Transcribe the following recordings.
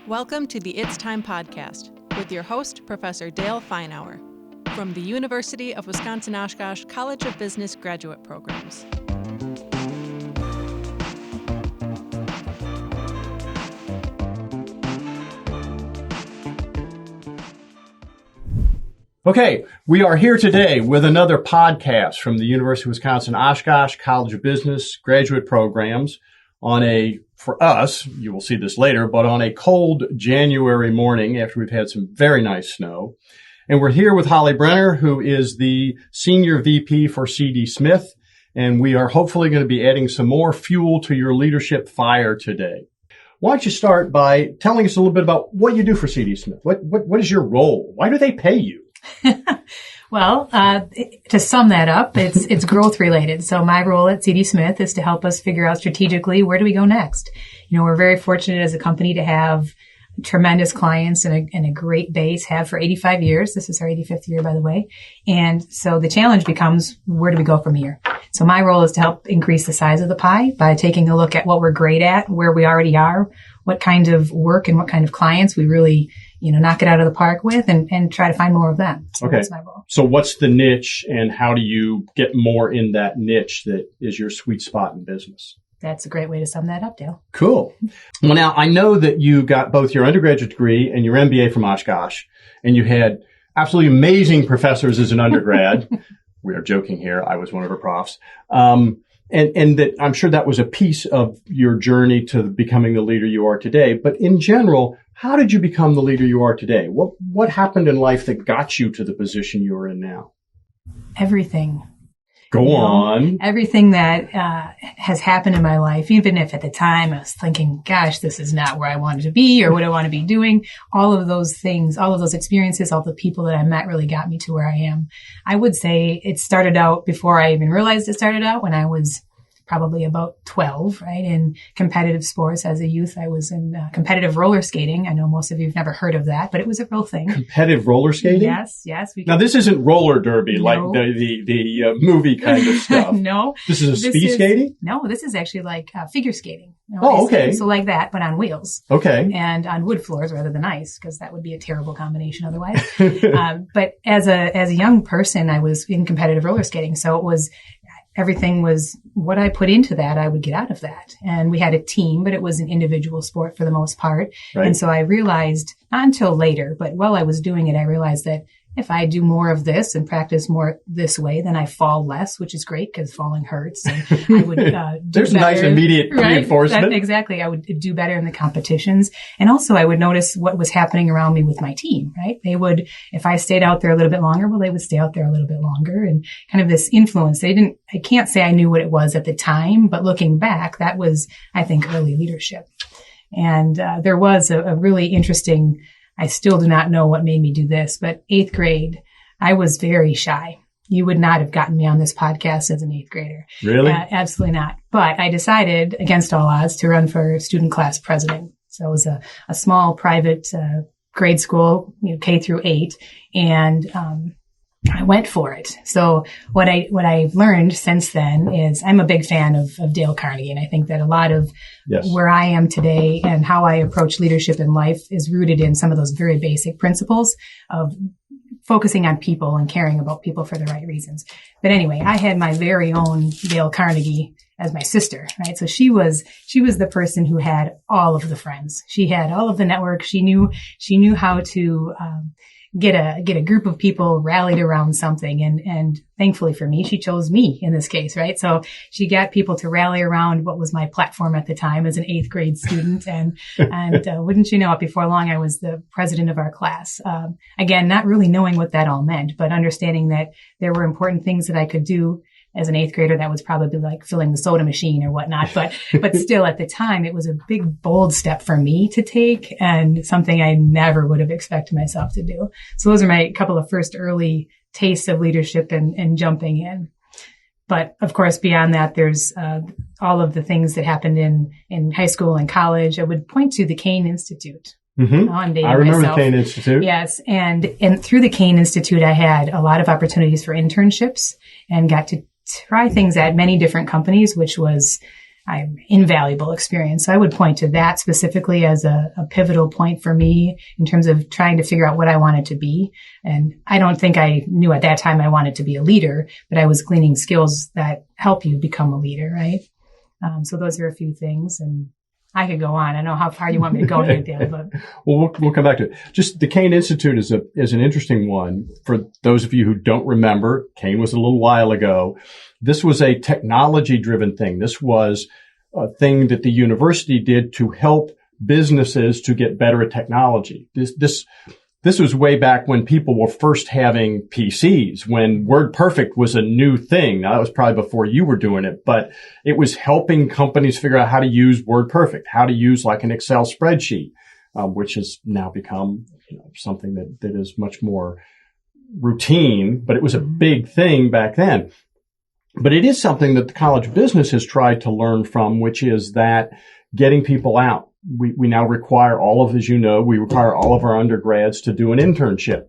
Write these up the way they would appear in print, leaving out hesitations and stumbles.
Welcome to the It's Time podcast with your host, Professor Dale Feinauer, from the University of Wisconsin-Oshkosh College of Business Graduate Programs. Okay, we are here today with another podcast from the University of Wisconsin-Oshkosh College of Business Graduate Programs on for us, you will see this later, but on a cold January morning after we've had some very nice snow. And we're here with Holly Brenner, who is the Senior VP for C.D. Smith, and we are hopefully going to be adding some more fuel to your leadership fire today. Why don't you start by telling us a little bit about what you do for C.D. Smith? What is your role? Why do they pay you? Well, to sum that up, it's growth related. So my role at C.D. Smith is to help us figure out strategically, where do we go next? You know, we're very fortunate as a company to have tremendous clients and a great base, have for 85 years. This is our 85th year, by the way. And so the challenge becomes, where do we go from here? So my role is to help increase the size of the pie by taking a look at what we're great at, where we already are, what kind of work and what kind of clients we really, knock it out of the park with and try to find more of them. So okay. That's my role. So what's the niche and how do you get more in that niche that is your sweet spot in business? That's a great way to sum that up, Dale. Cool. Well, now I know that you got both your undergraduate degree and your MBA from Oshkosh, and you had absolutely amazing professors as an undergrad. We are joking here. I was one of her profs. And that I'm sure that was a piece of your journey to becoming the leader you are today. But in general, how did you become the leader you are today? What happened in life that got you to the position you are in now? Everything. Go on. Everything that has happened in my life, even if at the time I was thinking, gosh, this is not where I wanted to be or what I want to be doing, all of those things, all of those experiences, all the people that I met really got me to where I am. I would say it started out before I even realized it started out when I was probably about 12, right? In competitive sports as a youth, I was in competitive roller skating. I know most of you have never heard of that, but it was a real thing. Competitive roller skating? Yes. Now, this isn't roller derby, no. Like the movie kind of stuff. No. This is speed skating? No, this is actually like figure skating. Oh, okay. So like that, but on wheels. Okay. And on wood floors rather than ice, because that would be a terrible combination otherwise. But as a young person, I was in competitive roller skating. So everything was what I put into that, I would get out of that. And we had a team, but it was an individual sport for the most part. Right. And so I realized, not until later, but while I was doing it, I realized that if I do more of this and practice more this way, then I fall less, which is great because falling hurts. And I would There's better, nice immediate reinforcement. Exactly. I would do better in the competitions. And also I would notice what was happening around me with my team, right? They would, if I stayed out there a little bit longer, well, they would stay out there a little bit longer and kind of this influence. I can't say I knew what it was at the time, but looking back, that was, I think, early leadership. And there was a really interesting, I still do not know what made me do this, but 8th grade, I was very shy. You would not have gotten me on this podcast as an 8th grader. Really? Absolutely not. But I decided, against all odds, to run for student class president. So it was a small private grade school, K through 8, and I went for it. So what I've learned since then is I'm a big fan of Dale Carnegie. And I think that a lot of where I am today and how I approach leadership in life is rooted in some of those very basic principles of focusing on people and caring about people for the right reasons. But anyway, I had my very own Dale Carnegie as my sister, right? So she was the person who had all of the friends. She had all of the network. She knew how to, get a group of people rallied around something. And thankfully for me, she chose me in this case, right? So she got people to rally around what was my platform at the time as an 8th grade student. And wouldn't you know it, before long, I was the president of our class. Again, not really knowing what that all meant, but understanding that there were important things that I could do. As an 8th grader, that was probably like filling the soda machine or whatnot. But still at the time, it was a big, bold step for me to take and something I never would have expected myself to do. So those are my couple of first early tastes of leadership and jumping in. But of course, beyond that, there's all of the things that happened in high school and college. I would point to the Cain Institute. Mm-hmm. I remember the Cain Institute. Yes. And through the Cain Institute, I had a lot of opportunities for internships and got to try things at many different companies, which was invaluable experience. So I would point to that specifically as a pivotal point for me in terms of trying to figure out what I wanted to be. And I don't think I knew at that time I wanted to be a leader, but I was gleaning skills that help you become a leader, right? So those are a few things, and I could go on. I don't know how far you want me to go here, Dan, but well, we'll come back to it. Just the Kane Institute is an interesting one. For those of you who don't remember, Kane was a little while ago. This was a technology-driven thing. This was a thing that the university did to help businesses to get better at technology. This was way back when people were first having PCs, when WordPerfect was a new thing. Now, that was probably before you were doing it, but it was helping companies figure out how to use WordPerfect, how to use like an Excel spreadsheet, which has now become something that is much more routine, but it was a big thing back then. But it is something that the College of Business has tried to learn from, which is that getting people out. We now require as you know, we require all of our undergrads to do an internship,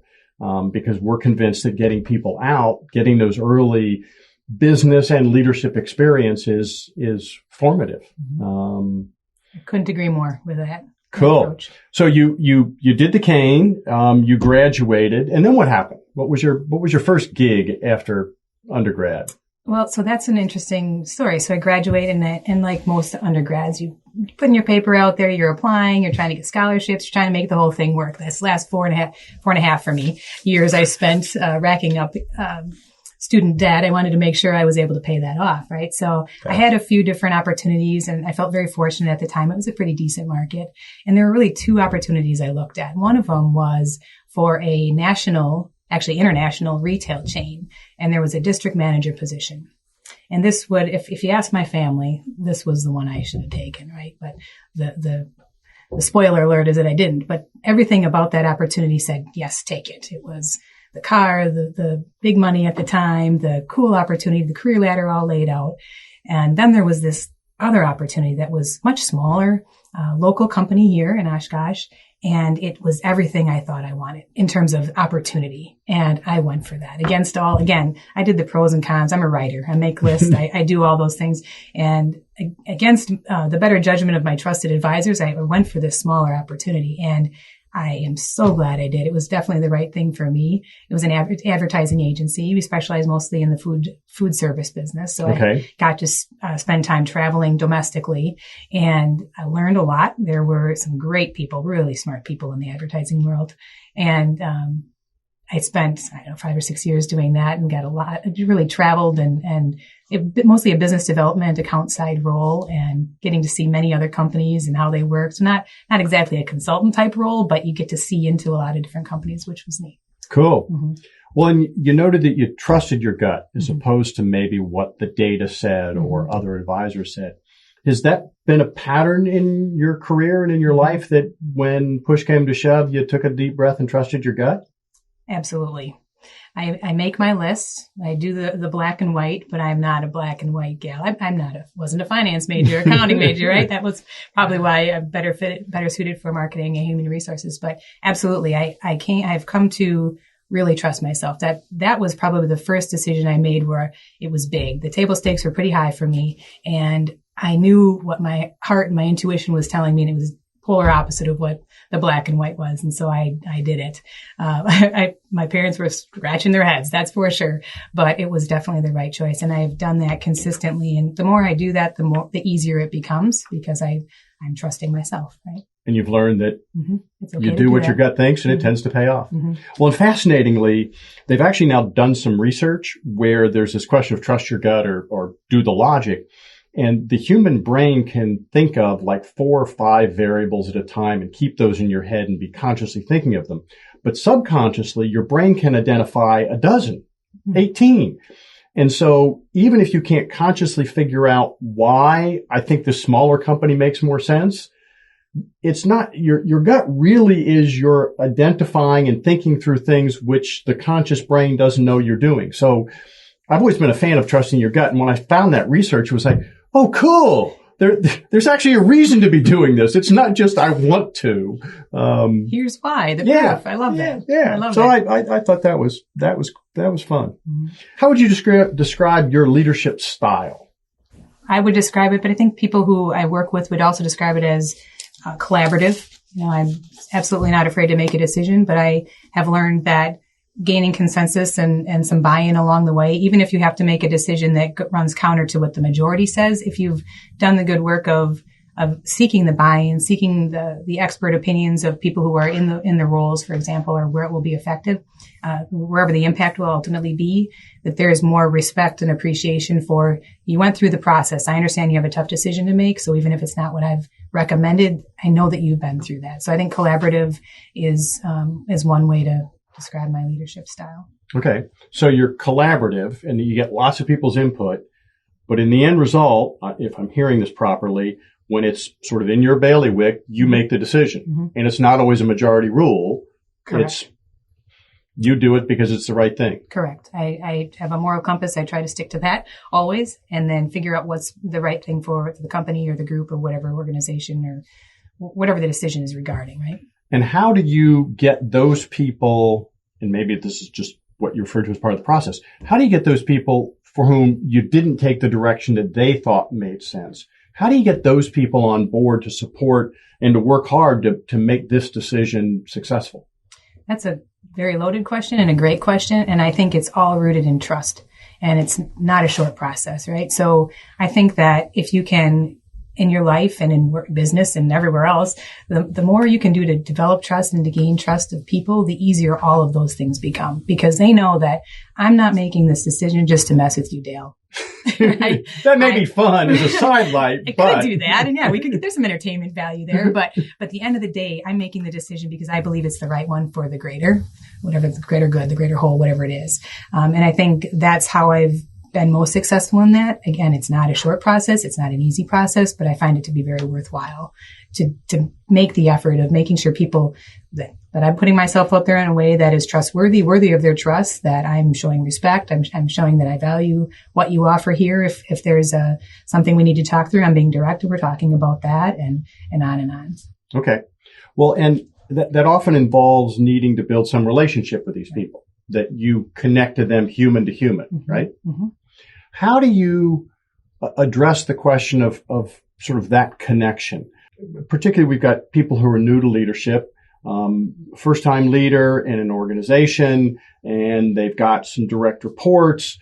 because we're convinced that getting people out, getting those early business and leadership experiences is formative. I couldn't agree more with that. Cool. Approach. So you did the Kane, you graduated, and then what happened? What was your first gig after undergrad? Well, so that's an interesting story. So I graduated, and like most undergrads, you putting your paper out there, you're applying, you're trying to get scholarships, you're trying to make the whole thing work. This last four and a half for me years I spent racking up student debt. I wanted to make sure I was able to pay that off, right? So I had a few different opportunities, and I felt very fortunate at the time. It was a pretty decent market. And there were really two opportunities I looked at. One of them was for a international retail chain. And there was a district manager position. And this would, if you ask my family, this was the one I should have taken, right? But the spoiler alert is that I didn't. But everything about that opportunity said, yes, take it. It was the car, the big money at the time, the cool opportunity, the career ladder all laid out. And then there was this other opportunity that was much smaller, local company here in Oshkosh. And it was everything I thought I wanted in terms of opportunity. And I went for that. Again, I did the pros and cons. I'm a writer. I make lists. I do all those things. And against the better judgment of my trusted advisors, I went for this smaller opportunity. And I am so glad I did. It was definitely the right thing for me. It was an advertising agency. We specialize mostly in the food service business. So I got to spend time traveling domestically, and I learned a lot. There were some great people, really smart people in the advertising world. And I spent, 5 or 6 years doing that and got really traveled and mostly a business development account side role, and getting to see many other companies and how they work. So not exactly a consultant type role, but you get to see into a lot of different companies, which was neat. Cool. Mm-hmm. Well, and you noted that you trusted your gut as opposed to maybe what the data said or other advisors said. Has that been a pattern in your career and in your life, that when push came to shove, you took a deep breath and trusted your gut? Absolutely. I make my list. I do the black and white, but I'm not a black and white gal. Wasn't a finance major, accounting major, right? That was probably why I'm better suited for marketing and human resources. But absolutely, I've come to really trust myself. That was probably the first decision I made where it was big. The table stakes were pretty high for me, and I knew what my heart and my intuition was telling me, and it was polar opposite of what the black and white was. And so I did it. My parents were scratching their heads, that's for sure, but it was definitely the right choice. And I've done that consistently. And the more I do that, the easier it becomes, because I'm trusting myself, right? And you've learned that it's okay you do what your gut thinks, and it tends to pay off. Well, and fascinatingly, they've actually now done some research where there's this question of trust your gut or do the logic. And the human brain can think of like 4 or 5 variables at a time and keep those in your head and be consciously thinking of them. But subconsciously, your brain can identify a dozen, 18. And so even if you can't consciously figure out why I think the smaller company makes more sense, it's not, your gut really is your identifying and thinking through things which the conscious brain doesn't know you're doing. So I've always been a fan of trusting your gut. And when I found that research, it was like, oh, cool. There's actually a reason to be doing this. It's not just I want to. Here's why. The proof. I love that. Yeah. I love so that. I thought that was fun. How would you describe your leadership style? I would describe it, but I think people who I work with would also describe it as collaborative. I'm absolutely not afraid to make a decision, but I have learned that gaining consensus and some buy-in along the way, even if you have to make a decision that runs counter to what the majority says, if you've done the good work of seeking the buy-in, seeking the expert opinions of people who are in the roles, for example, or where it will be effective, wherever the impact will ultimately be, that there is more respect and appreciation for you went through the process. I understand you have a tough decision to make, so even if it's not what I've recommended, I know that you've been through that. So I think collaborative is one way to describe my leadership style. Okay. So you're collaborative and you get lots of people's input, but in the end result, if I'm hearing this properly, when it's sort of in your bailiwick, you make the decision. Mm-hmm. And it's not always a majority rule. Correct. You do it because it's the right thing. Correct. I have a moral compass. I try to stick to that always and then figure out what's the right thing for the company or the group or whatever organization or whatever the decision is regarding, right? And how do you get those people, and maybe this is just what you refer to as part of the process, how do you get those people for whom you didn't take the direction that they thought made sense? How do you get those people on board to support and to work hard to make this decision successful? That's a very loaded question and a great question. And I think it's all rooted in trust. And it's not a short process, right? So I think that if you can, in your life and in work, business and everywhere else, the more you can do to develop trust and to gain trust of people, the easier all of those things become. Because they know that I'm not making this decision just to mess with you, Dale. That may be fun as a sidelight. I could do that. And yeah, there's some entertainment value there. But at the end of the day, I'm making the decision because I believe it's the right one for the greater, whatever the greater good, the greater whole, whatever it is. And I think that's how I've been most successful in that. Again, it's not a short process. It's not an easy process, but I find it to be very worthwhile to make the effort of making sure people that I'm putting myself out there in a way that is trustworthy, worthy of their trust, that I'm showing respect. I'm showing that I value what you offer here. If there's something we need to talk through, I'm being direct. We're talking about that and on and on. Okay. Well, and that often involves needing to build some relationship with these people, that you connect to them human to human, mm-hmm. right? Mm-hmm. How do you address the question of sort of that connection? Particularly, we've got people who are new to leadership, first-time leader in an organization, and they've got some direct reports.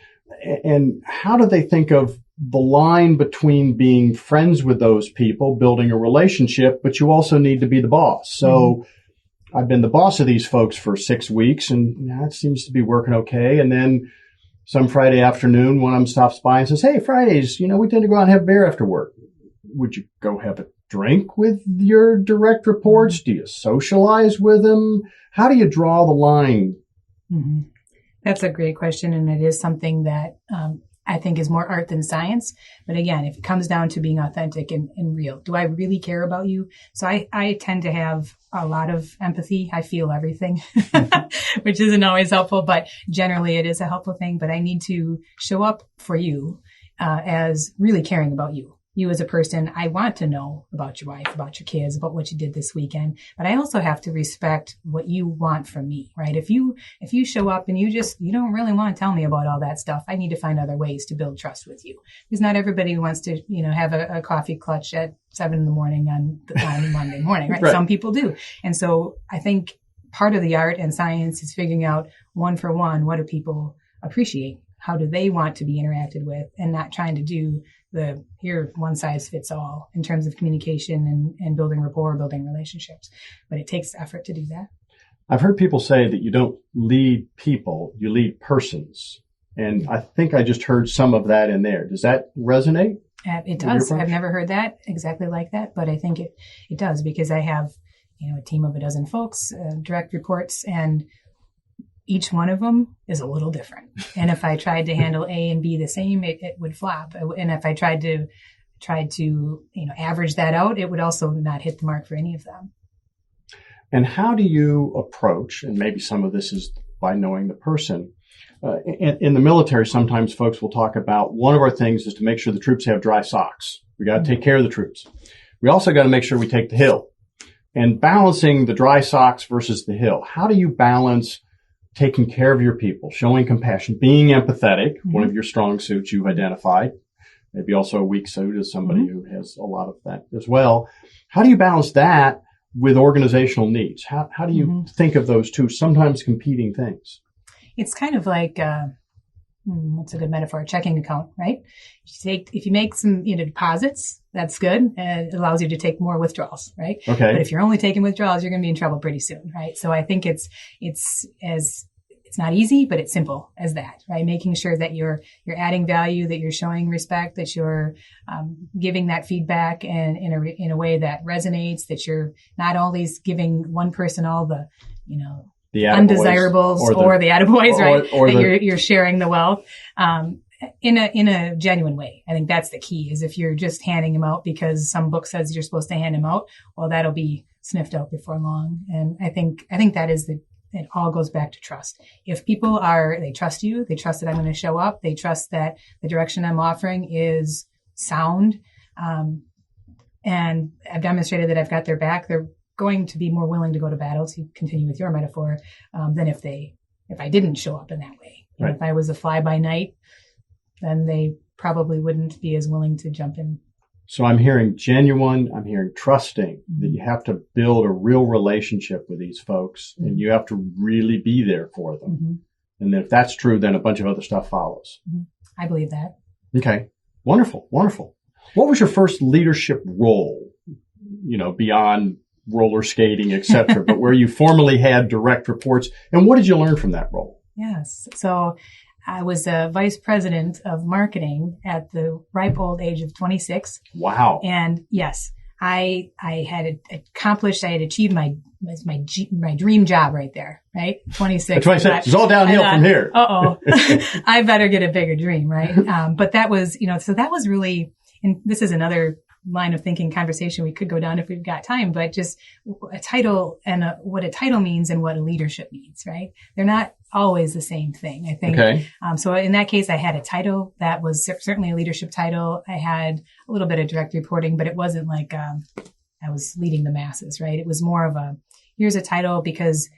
And how do they think of the line between being friends with those people, building a relationship, but you also need to be the boss? So mm-hmm. I've been the boss of these folks for 6 weeks, and that seems to be working okay. And then some Friday afternoon, one of them stops by and says, "Hey, Fridays, we tend to go out and have beer after work. Would you go have a drink with your direct reports? Do you socialize with them? How do you draw the line?" Mm-hmm. That's a great question. And it is something that I think is more art than science. But again, if it comes down to being authentic and real, do I really care about you? So I tend to have a lot of empathy. I feel everything, which isn't always helpful, but generally it is a helpful thing. But I need to show up for you as really caring about you. You as a person. I want to know about your wife, about your kids, about what you did this weekend, but I also have to respect what you want from me, right? If you show up and you don't really want to tell me about all that stuff, I need to find other ways to build trust with you. Because not everybody wants to, have a coffee clutch at 7 a.m. on Monday morning, right? Right? Some people do. And so I think part of the art and science is figuring out one for one, what do people appreciate? How do they want to be interacted with, and not trying to do here one size fits all in terms of communication and building rapport, building relationships. But it takes effort to do that. I've heard people say that you don't lead people, you lead persons. And I think I just heard some of that in there. Does that resonate? It does. I've never heard that exactly like that, but I think it does, because I have, a team of a dozen folks, direct reports, and each one of them is a little different. And if I tried to handle A and B the same, it would flop. And if I tried to average that out, it would also not hit the mark for any of them. And how do you approach, and maybe some of this is by knowing the person, in the military, sometimes folks will talk about one of our things is to make sure the troops have dry socks. We got to take care of the troops. We also got to make sure we take the hill. And balancing the dry socks versus the hill, how do you balance taking care of your people, showing compassion, being empathetic, mm-hmm. one of your strong suits you've identified, maybe also a weak suit as somebody who has a lot of that as well. How do you balance that with organizational needs? How do you think of those two sometimes competing things? It's kind of like, what's a good metaphor? A checking account, right? If you make some, deposits, that's good. It allows you to take more withdrawals, right? Okay. But if you're only taking withdrawals, you're going to be in trouble pretty soon, right? So I think it's not easy, but it's simple as that, right? Making sure that you're adding value, that you're showing respect, that you're giving that feedback and in a way that resonates, that you're not always giving one person all the undesirables or the attaboys, right? Or you're sharing the wealth in a genuine way. I think that's the key. Is if you're just handing them out because some book says you're supposed to hand them out, well, that'll be sniffed out before long. And I think that is it all goes back to trust. If people they trust you, they trust that I'm going to show up, they trust that the direction I'm offering is sound, and I've demonstrated that I've got their back, they're going to be more willing to go to battle, to continue with your metaphor, than if I didn't show up in that way. Right. If I was a fly by night, then they probably wouldn't be as willing to jump in. So I'm hearing genuine, I'm hearing trusting, that you have to build a real relationship with these folks and you have to really be there for them. And if that's true, then a bunch of other stuff follows. I believe that. Okay. Wonderful. Wonderful. What was your first leadership role, beyond roller skating, et cetera, but where you formally had direct reports? And what did you learn from that role? Yes. So I was a vice president of marketing at the ripe old age of 26. Wow. And yes, I had achieved my dream job right there, right? 26. 26. It's all downhill from here. I better get a bigger dream, right? But that was, so that was really, and this is another line of thinking conversation we could go down if we've got time, but just a title and what a title means and what a leadership means, right? They're not always the same thing, I think. Okay. So in that case, I had a title that was certainly a leadership title. I had a little bit of direct reporting, but it wasn't like I was leading the masses, right? It was more of here's a title because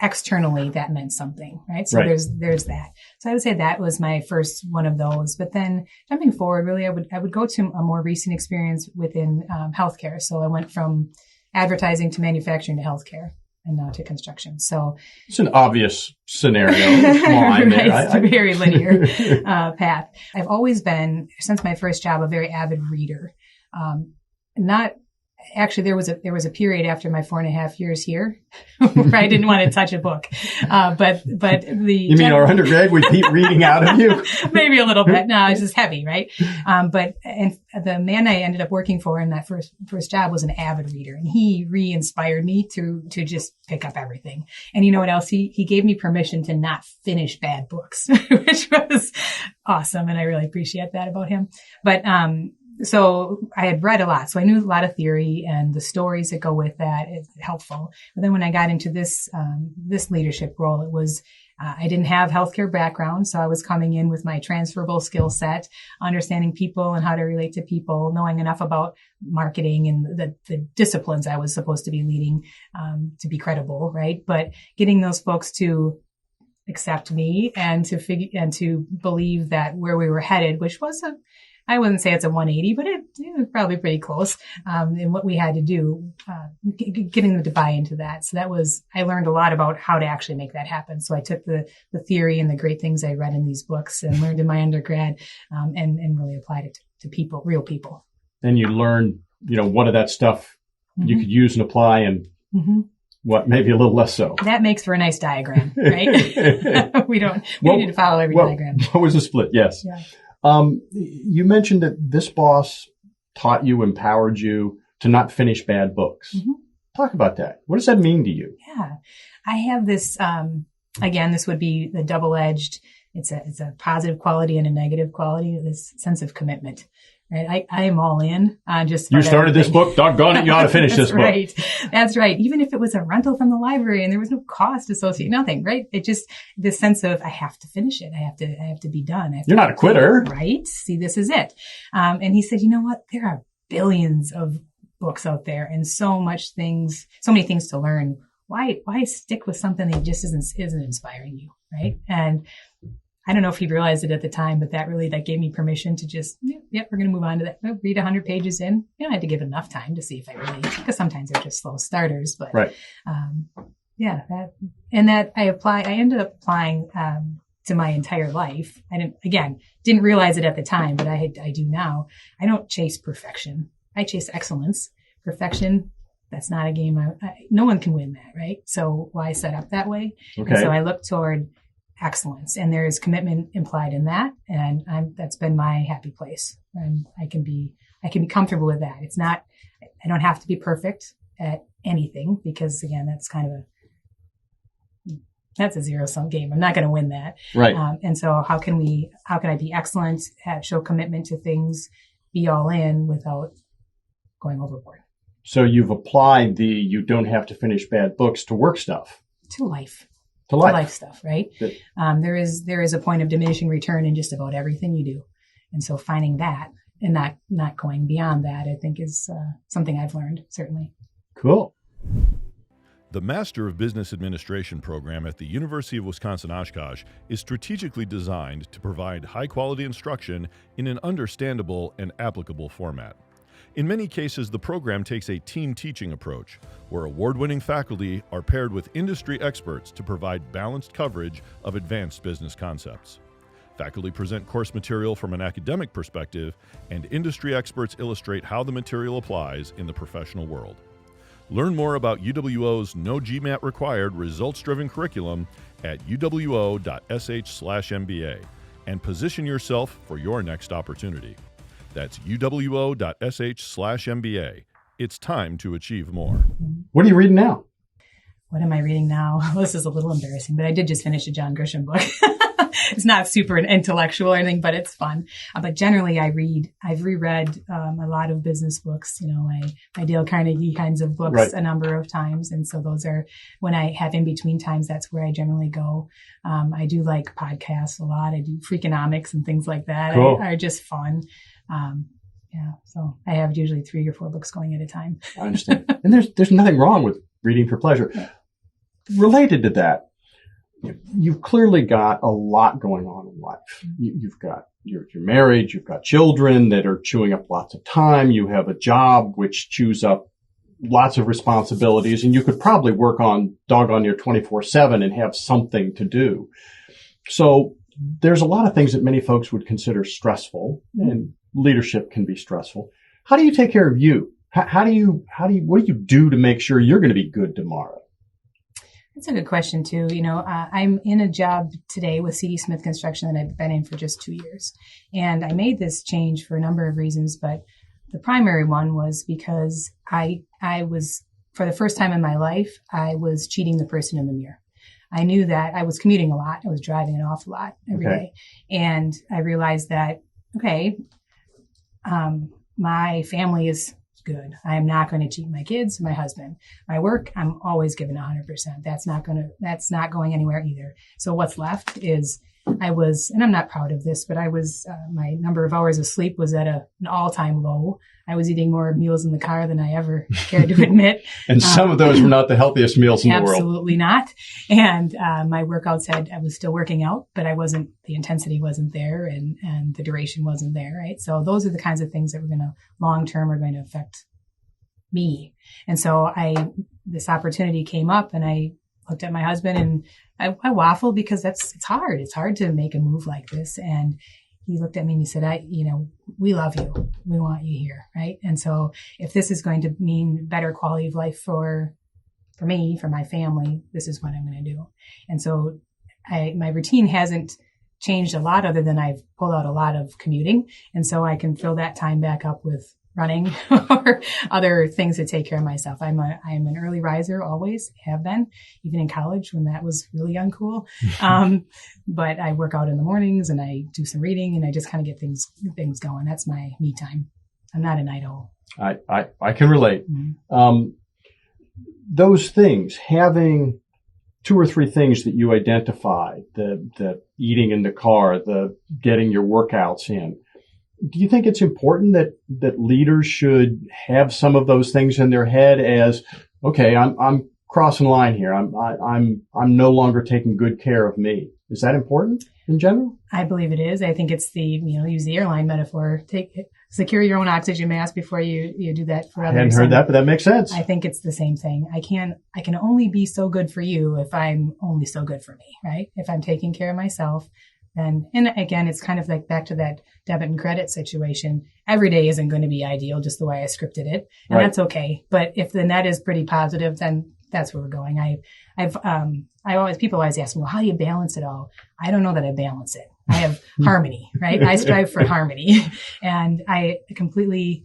externally that meant something, right? So there's that. So I would say that was my first one of those. But then jumping forward, really, I would go to a more recent experience within healthcare. So I went from advertising to manufacturing to healthcare and now to construction. So it's an obvious scenario. It's a very linear path. I've always been, since my first job, a very avid reader. Actually, there was a period after my 4.5 years here where I didn't want to touch a book. But you mean our undergrad would keep reading out of you? Maybe a little bit. No, it's just heavy, right? But the man I ended up working for in that first job was an avid reader, and he re-inspired me to just pick up everything. And you know what else? He gave me permission to not finish bad books, which was awesome, and I really appreciate that about him. But so I had read a lot, so I knew a lot of theory, and the stories that go with that is helpful. But then when I got into this leadership role, it was, I didn't have healthcare background. So I was coming in with my transferable skill set, understanding people and how to relate to people, knowing enough about marketing and the disciplines I was supposed to be leading, to be credible, right? But getting those folks to accept me and to believe that where we were headed, which was I wouldn't say it's a 180, but it was probably pretty close, in what we had to do, getting them to buy into that. So I learned a lot about how to actually make that happen. So I took the theory and the great things I read in these books and learned in my undergrad, and really applied it to people, real people. And you learned, what of that stuff you could use and apply, and what maybe a little less so. That makes for a nice diagram, right? we need to follow every diagram. What was the split? Yes. Yeah. You mentioned that this boss taught you, empowered you to not finish bad books. Talk about that. What does that mean to you? Yeah, I have this, again, this would be the double-edged. It's a positive quality and a negative quality, this sense of commitment. Right. I am all in on just. You started this book, doggone it, you ought to finish this book. Right. That's right. Even if it was a rental from the library and there was no cost associated, nothing, right? It just, this sense of, I have to finish it. I have to be done. You're not a quitter. Right. See, this is it. And he said, you know what? There are billions of books out there and so many things to learn. Why stick with something that just isn't inspiring you? Right. And I don't know if he realized it at the time, but that gave me permission to just, we're going to move on to that. I'll read 100 pages in. I had to give enough time to see if I really, because sometimes they're just slow starters, but right. I ended up applying, to my entire life. I didn't realize it at the time, but I do now. I don't chase perfection. I chase excellence. Perfection, that's not a game. No one can win that, right? So why set up that way? Okay. And so I look toward excellence, and there is commitment implied in that. And that's been my happy place. And I can be comfortable with that. It's not, I don't have to be perfect at anything, because again, that's a zero-sum game. I'm not going to win that. Right. And so how can I be excellent, show commitment to things, be all in without going overboard? So you've applied you don't have to finish bad books to work stuff. To life. To life. To life stuff, right? There is a point of diminishing return in just about everything you do. And so finding that and not going beyond that, I think is something I've learned, certainly. Cool. The Master of Business Administration program at the University of Wisconsin-Oshkosh is strategically designed to provide high-quality instruction in an understandable and applicable format. In many cases, the program takes a team teaching approach, where award-winning faculty are paired with industry experts to provide balanced coverage of advanced business concepts. Faculty present course material from an academic perspective, and industry experts illustrate how the material applies in the professional world. Learn more about UWO's no GMAT required results-driven curriculum at uwo.sh/MBA and position yourself for your next opportunity. That's uwo.sh/MBA. It's time to achieve more. What are you reading now? What am I reading now? Well, this is a little embarrassing, but I did just finish a John Grisham book. It's not super intellectual or anything, but it's fun. But generally I've reread a lot of business books, my Dale Carnegie kinds of books, right, a number of times. And so those are, when I have in between times, that's where I generally go. I do like podcasts a lot. I do Freakonomics and things like that. Cool. Are just fun. So I have usually 3 or 4 books going at a time. I understand. And there's nothing wrong with reading for pleasure. Yeah. Related to that, you've clearly got a lot going on in life. You've got, you're married, you've got children that are chewing up lots of time. You have a job which chews up lots of responsibilities, and you could probably work on doggone near 24/7 and have something to do. So there's a lot of things that many folks would consider stressful, and leadership can be stressful. How do you take care of you? What do you do to make sure you're going to be good tomorrow? That's a good question too. I'm in a job today with C.D. Smith Construction that I've been in for just 2 years. And I made this change for a number of reasons, but the primary one was because I was, for the first time in my life, I was cheating the person in the mirror. I knew that I was commuting a lot. I was driving an awful lot every day. And I realized that, my family is good. I am not going to cheat my kids, my husband, my work. I'm always giving 100%. That's not going anywhere either. So what's left is and I'm not proud of this, but my number of hours of sleep was at an all-time low. I was eating more meals in the car than I ever cared to admit. And some of those were not the healthiest meals in the world. Absolutely not. And my workouts I was still working out, but the intensity wasn't there and the duration wasn't there, right? So those are the kinds of things that long-term are going to affect me. And so this opportunity came up, and I looked at my husband, and I waffled because it's hard. It's hard to make a move like this. And he looked at me and he said, we love you. We want you here. Right. And so if this is going to mean better quality of life for me, for my family, this is what I'm going to do. And so my routine hasn't changed a lot, other than I've pulled out a lot of commuting. And so I can fill that time back up with running or other things to take care of myself. I'm an early riser, always have been, even in college when that was really uncool. But I work out in the mornings, and I do some reading, and I just kind of get things going. That's my me time. I'm not a night owl. I can relate. Mm-hmm. Those things, having 2 or 3 things that you identified, the eating in the car, the getting your workouts in. Do you think it's important that leaders should have some of those things in their head as, okay, I'm crossing the line here. I'm no longer taking good care of me? Is that important in general? I believe it is. I think it's use the airline metaphor. Secure your own oxygen mask before you do that for others. I hadn't heard that, but that makes sense. I think it's the same thing. I can only be so good for you if I'm only so good for me, right? If I'm taking care of myself, then, and again, it's kind of like back to that debit and credit situation. Every day isn't going to be ideal, just the way I scripted it. And that's okay. But if the net is pretty positive, then that's where we're going. People always ask me, well, how do you balance it all? I don't know that I balance it. I have harmony, right? I strive for harmony, and I completely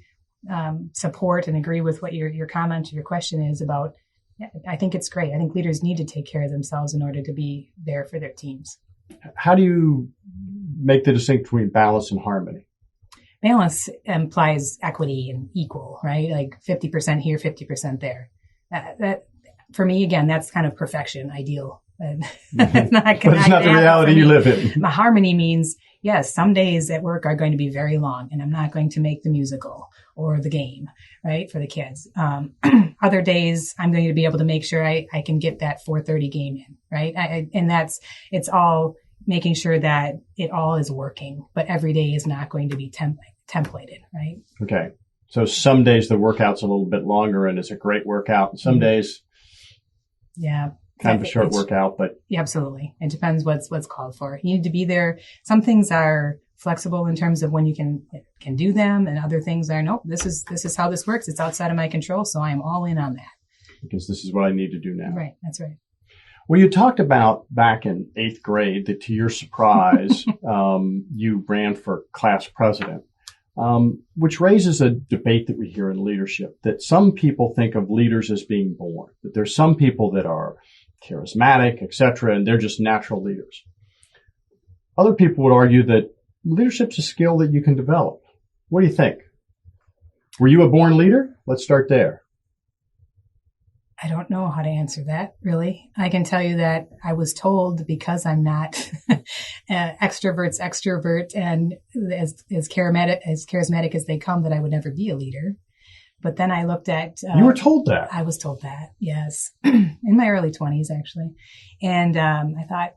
support and agree with what your comment or your question is about. I think it's great. I think leaders need to take care of themselves in order to be there for their teams. How do you make the distinction between balance and harmony? Balance implies equity and equal, right? Like 50% here, 50% there. That for me, again, that's kind of perfection, ideal. That's not, but it's not the reality you live in. Harmony means, yes, some days at work are going to be very long, and I'm not going to make the musical or the game, right, for the kids. Other days, I'm going to be able to make sure I can get that 4:30 game in, right? It's all making sure that it all is working, but every day is not going to be templated, right? Okay. So some days the workout's a little bit longer and it's a great workout. And some days, kind of a short workout, but absolutely. It depends what's called for. You need to be there. Some things are flexible in terms of when you can do them, and other things are, nope, this is how this works. It's outside of my control. So I am all in on that. Because this is what I need to do now. Right. That's right. Well, you talked about back in 8th grade that, to your surprise, you ran for class president, which raises a debate that we hear in leadership, that some people think of leaders as being born, that there's some people that are charismatic, etc., and they're just natural leaders. Other people would argue that leadership's a skill that you can develop. What do you think? Were you a born leader? Let's start there. I don't know how to answer that, really. I can tell you that I was told, because I'm not extrovert and as charismatic as they come, that I would never be a leader. But then I looked at... you were told that? I was told that, yes. In my early 20s, actually. And I thought,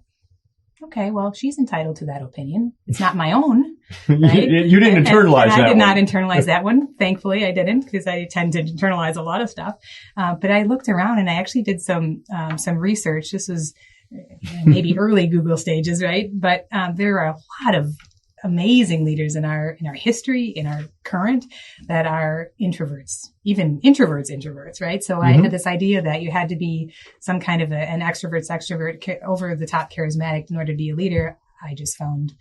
okay, well, she's entitled to that opinion. It's not my own. Right? You didn't internalize that one. I did not internalize that one. Thankfully, I didn't, because I tend to internalize a lot of stuff. But I looked around and I actually did some research. This was maybe early Google stages, right? But there are a lot of amazing leaders in our history, in our current, that are introverts, even introverts, right? So I had this idea that you had to be some kind of an extrovert, over the top charismatic in order to be a leader. I just found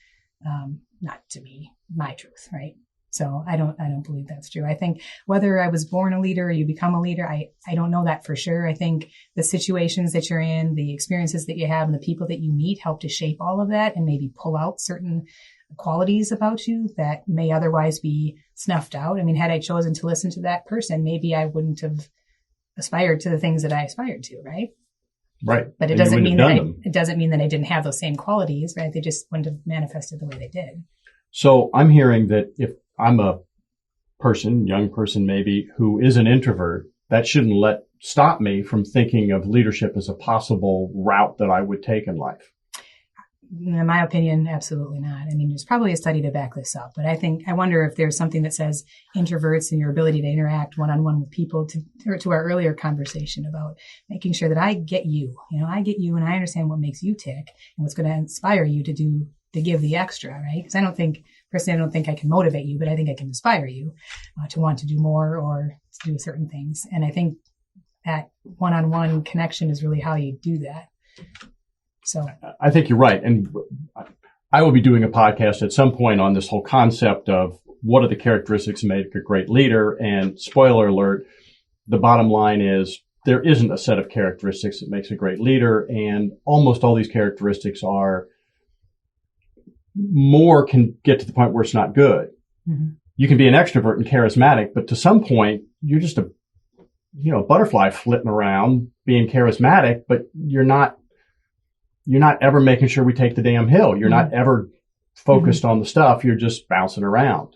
not to be my truth, right? So I don't believe that's true. I think whether I was born a leader or you become a leader, I don't know that for sure. I think the situations that you're in, the experiences that you have, and the people that you meet help to shape all of that and maybe pull out certain qualities about you that may otherwise be snuffed out. I mean, had I chosen to listen to that person, maybe I wouldn't have aspired to the things that I aspired to, right? Right. But it doesn't mean that I didn't have those same qualities, right? They just wouldn't have manifested the way they did. So I'm hearing that if I'm a young person maybe, who is an introvert, that shouldn't stop me from thinking of leadership as a possible route that I would take in life. In my opinion, absolutely not. I mean, there's probably a study to back this up, but I wonder if there's something that says introverts and your ability to interact one-on-one with people, to our earlier conversation about making sure that I get you, I get you and I understand what makes you tick and what's going to inspire you to give the extra, right? Because I don't think I can motivate you, but I think I can inspire you to want to do more or to do certain things. And I think that one-on-one connection is really how you do that. So I think you're right. And I will be doing a podcast at some point on this whole concept of what are the characteristics that make a great leader. And spoiler alert, the bottom line is there isn't a set of characteristics that makes a great leader. And almost all these characteristics can get to the point where it's not good. Mm-hmm. You can be an extrovert and charismatic, but to some point you're just a butterfly flitting around being charismatic, but you're not ever making sure we take the damn hill. You're not ever focused on the stuff. You're just bouncing around.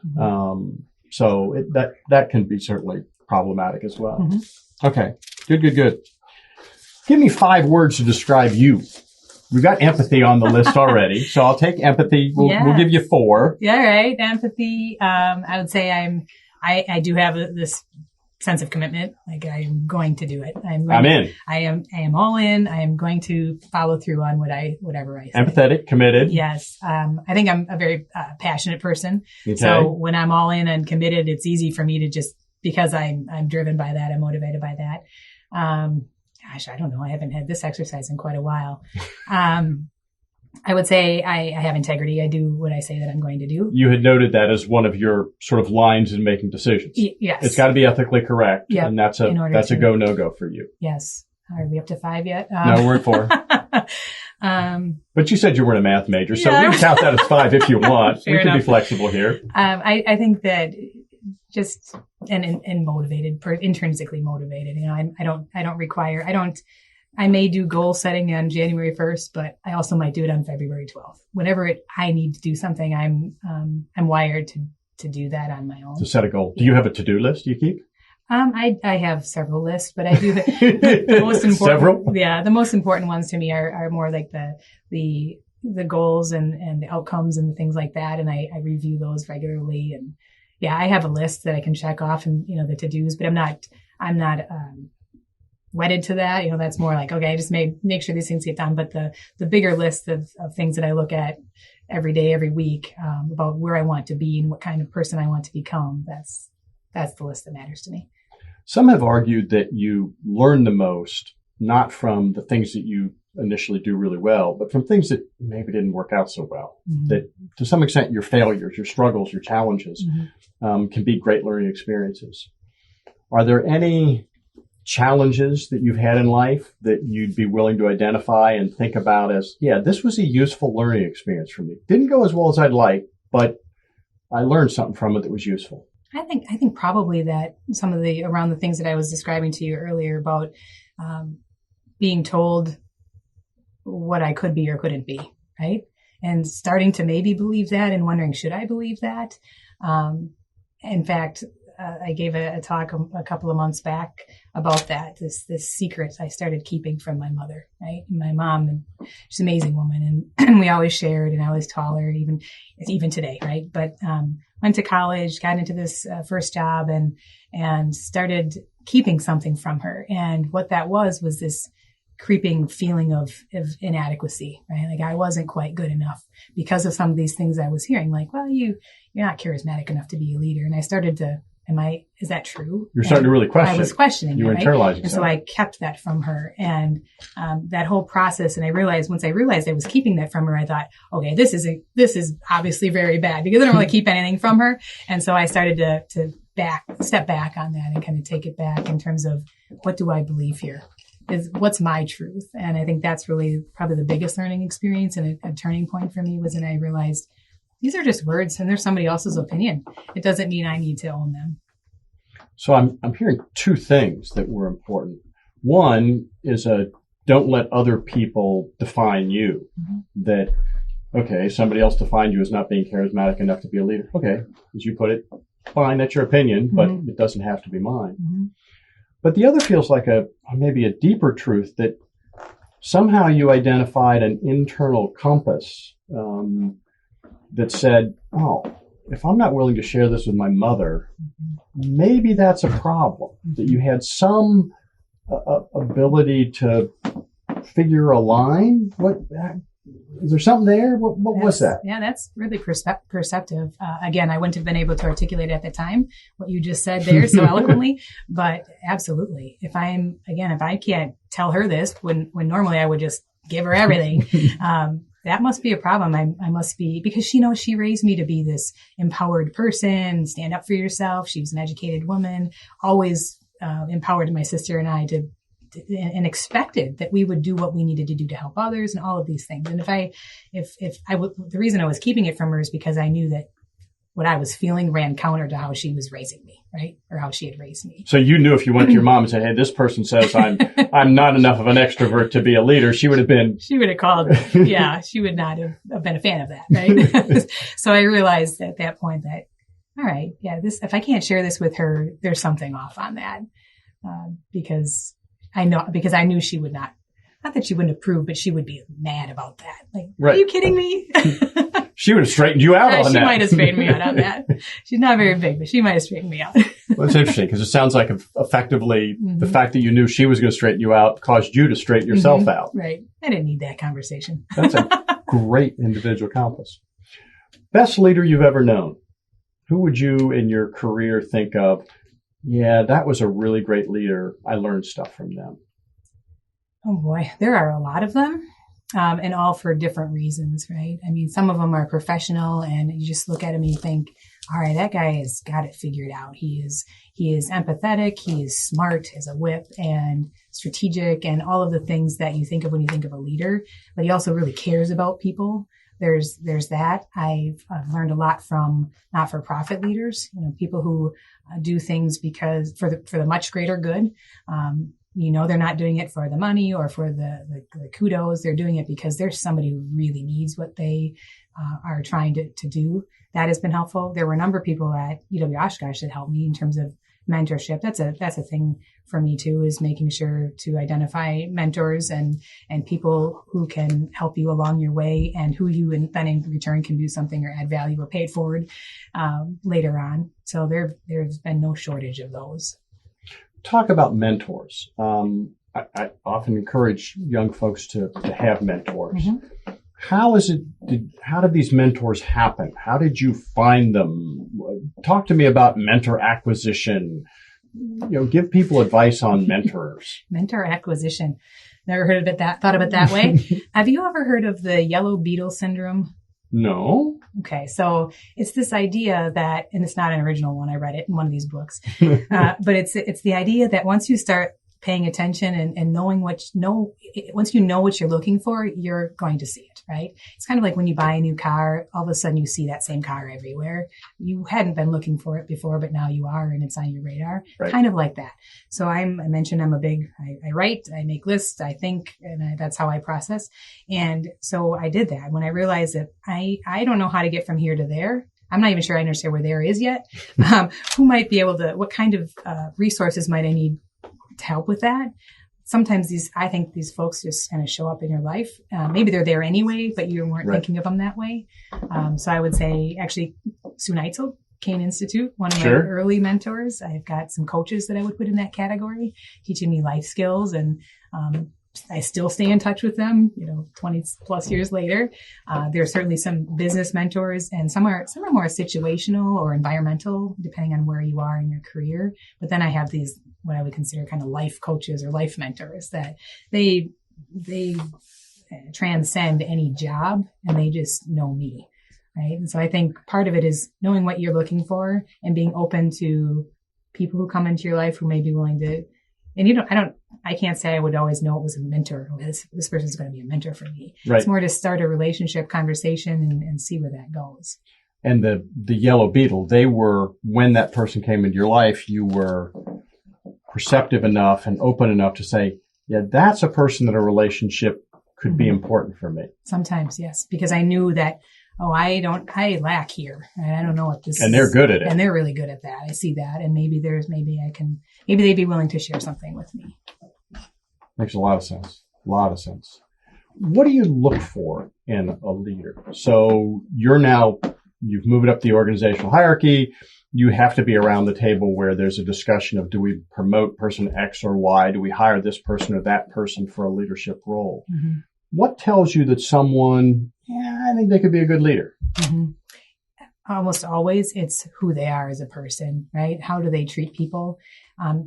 So that can be certainly problematic as well. Mm-hmm. Okay. Good. Give me 5 words to describe you. we've got empathy on the list already. So I'll take empathy. We'll give you 4. Yeah, right. Empathy. I would say I do have this sense of commitment. Like I am going to do it. I'm in. I am all in. I am going to follow through on whatever I say. Empathetic, committed. Yes. I think I'm a very passionate person. Okay. So when I'm all in and committed, it's easy for me to just, because I'm driven by that, I'm motivated by that. Gosh, I don't know. I haven't had this exercise in quite a while. I would say I have integrity. I do what I say that I'm going to do. You had noted that as one of your sort of lines in making decisions. Yes. It's got to be ethically correct. Yep. And that's a go, no go for you. Yes. Are we up to 5 yet? No, we're at 4. But you said you weren't a math major, so we can count that as 5 if you want. We can be flexible here. I think that just and motivated, intrinsically motivated. You know, I may do goal setting on January 1st, but I also might do it on February 12th. Whenever I need to do something, I'm wired to do that on my own. To set a goal. Do you have a to-do list you keep? I have several lists, but I do the most important. Several? Yeah, the most important ones to me are more like the goals and the outcomes and things like that, and I review those regularly. And yeah, I have a list that I can check off, and the to-dos, but I'm not wedded to that. That's more like, okay, I just make sure these things get done. But the bigger list of things that I look at every day, every week, about where I want to be and what kind of person I want to become, that's the list that matters to me. Some have argued that you learn the most, not from the things that you initially do really well, but from things that maybe didn't work out so well. Mm-hmm. That to some extent, your failures, your struggles, your challenges can be great learning experiences. Are there any challenges that you've had in life that you'd be willing to identify and think about as, yeah, this was a useful learning experience for me? Didn't go as well as I'd like, but I learned something from it that was useful. I think probably that some of around the things that I was describing to you earlier about being told what I could be or couldn't be, right? And starting to maybe believe that and wondering, should I believe that? In fact, I gave a talk a couple of months back about that, this secret I started keeping from my mother, right? And my mom, and she's an amazing woman, and we always shared, and I always taught her, even today, right? But went to college, got into this first job, and started keeping something from her. And what that was this creeping feeling of inadequacy, right? Like I wasn't quite good enough because of some of these things I was hearing, like, well, you're not charismatic enough to be a leader. And I started to, is that true? You're starting to really question. I was questioning. You were right? internalizing. And so I kept that from her. And that whole process, and once I realized I was keeping that from her, I thought, okay, this is obviously very bad because I don't really keep anything from her. And so I started to step back on that and kind of take it back in terms of, what do I believe here? What's my truth? And I think that's really probably the biggest learning experience and a turning point for me was when I realized these are just words and they're somebody else's opinion. It doesn't mean I need to own them. So I'm hearing 2 things that were important. One is don't let other people define you. Mm-hmm. That, okay, somebody else defined you as not being charismatic enough to be a leader. Okay, as you put it, fine, that's your opinion, but it doesn't have to be mine. Mm-hmm. But the other feels like maybe a deeper truth that somehow you identified an internal compass that said, oh, if I'm not willing to share this with my mother, maybe that's a problem. That you had some ability to figure a line. Is there something there? What was that? Yeah, that's really perceptive. Again, I wouldn't have been able to articulate at the time what you just said there so eloquently, but absolutely. If I can't tell her this when normally I would just give her everything, that must be a problem. I must be, because she raised me to be this empowered person, stand up for yourself. She was an educated woman, always empowered my sister and I and expected that we would do what we needed to do to help others and all of these things. And the reason I was keeping it from her is because I knew that what I was feeling ran counter to how she was raising me, right? Or how she had raised me. So you knew if you went to your mom and said, hey, this person says I'm not enough of an extrovert to be a leader, she would have called. Yeah, she would not have been a fan of that, right? So I realized at that point that, all right, yeah, if I can't share this with her, there's something off on that. Because I knew she would not not that she wouldn't approve, but she would be mad about that. Like, Right. Are you kidding me? She would have straightened you out on She that. might have straightened me out on that. She's not very big, but she might have straightened me out. Well, it's interesting because it sounds like effectively the fact that you knew she was going to straighten you out caused you to straighten yourself out. Right. I didn't need that conversation. That's a great individual compass. Best leader you've ever known. Who would you in your career think of? Yeah, that was a really great leader. I learned stuff from them. Oh boy, there are a lot of them. And all for different reasons, right? I mean, some of them are professional and you just look at him and you think, all right, that guy has got it figured out. He is empathetic. He is smart, has a whip and strategic and all of the things that you think of when you think of a leader, but he also really cares about people. There's that. I've learned a lot from not-for-profit leaders, people who do things because for the much greater good. They're not doing it for the money or for the kudos. They're doing it because there's somebody who really needs what they are trying to do. That has been helpful. There were a number of people at UW-Oshkosh that helped me in terms of mentorship. That's a thing for me too, is making sure to identify mentors and people who can help you along your way and who you then in return can do something or add value or pay it forward later on. So there's been no shortage of those. Talk about mentors. I often encourage young folks to have mentors. Mm-hmm. How did these mentors happen? How did you find them? Talk to me about mentor acquisition. Give people advice on mentors. Mentor acquisition. Never heard of it thought of it that way. Have you ever heard of the yellow beetle syndrome? No. Okay. So it's this idea that, and it's not an original one. I read it in one of these books, but it's the idea that once you start paying attention and knowing once you know what you're looking for, you're going to see it, right? It's kind of like when you buy a new car, all of a sudden you see that same car everywhere. You hadn't been looking for it before, but now you are, and it's on your radar. Right. Kind of like that. So I mentioned I write, I make lists, I think, and that's how I process. And so I did that when I realized that I don't know how to get from here to there. I'm not even sure I understand where there is yet. Who might be able to, what kind of resources might I need to help with that? Sometimes I think these folks just kind of show up in your life. Maybe they're there anyway, but you weren't thinking of them that way. So I would say actually Sue Neitzel, Kane Institute, one of my early mentors. I've got some coaches that I would put in that category, teaching me life skills, and I still stay in touch with them, 20 plus years later. There are certainly some business mentors, and some are more situational or environmental, depending on where you are in your career. But then I have these, what I would consider kind of life coaches or life mentors, that they transcend any job and they just know me. Right. And so I think part of it is knowing what you're looking for and being open to people who come into your life who may be willing to. And I can't say I would always know it was a mentor. This person's going to be a mentor for me. Right. It's more to start a relationship conversation and see where that goes. And the yellow beetle, they were, when that person came into your life, you were perceptive enough and open enough to say, yeah, that's a person that a relationship could be important for me. Sometimes, yes, because I knew that, I lack here. I don't know what this is. And they're good at it. And they're really good at that. I see that. And maybe they'd be willing to share something with me. Makes a lot of sense. What do you look for in a leader? So you've moved up the organizational hierarchy. You have to be around the table where there's a discussion of, do we promote person X or Y? Do we hire this person or that person for a leadership role? Mm-hmm. What tells you that someone, I think they could be a good leader? Mm-hmm. Almost always it's who they are as a person, right? How do they treat people?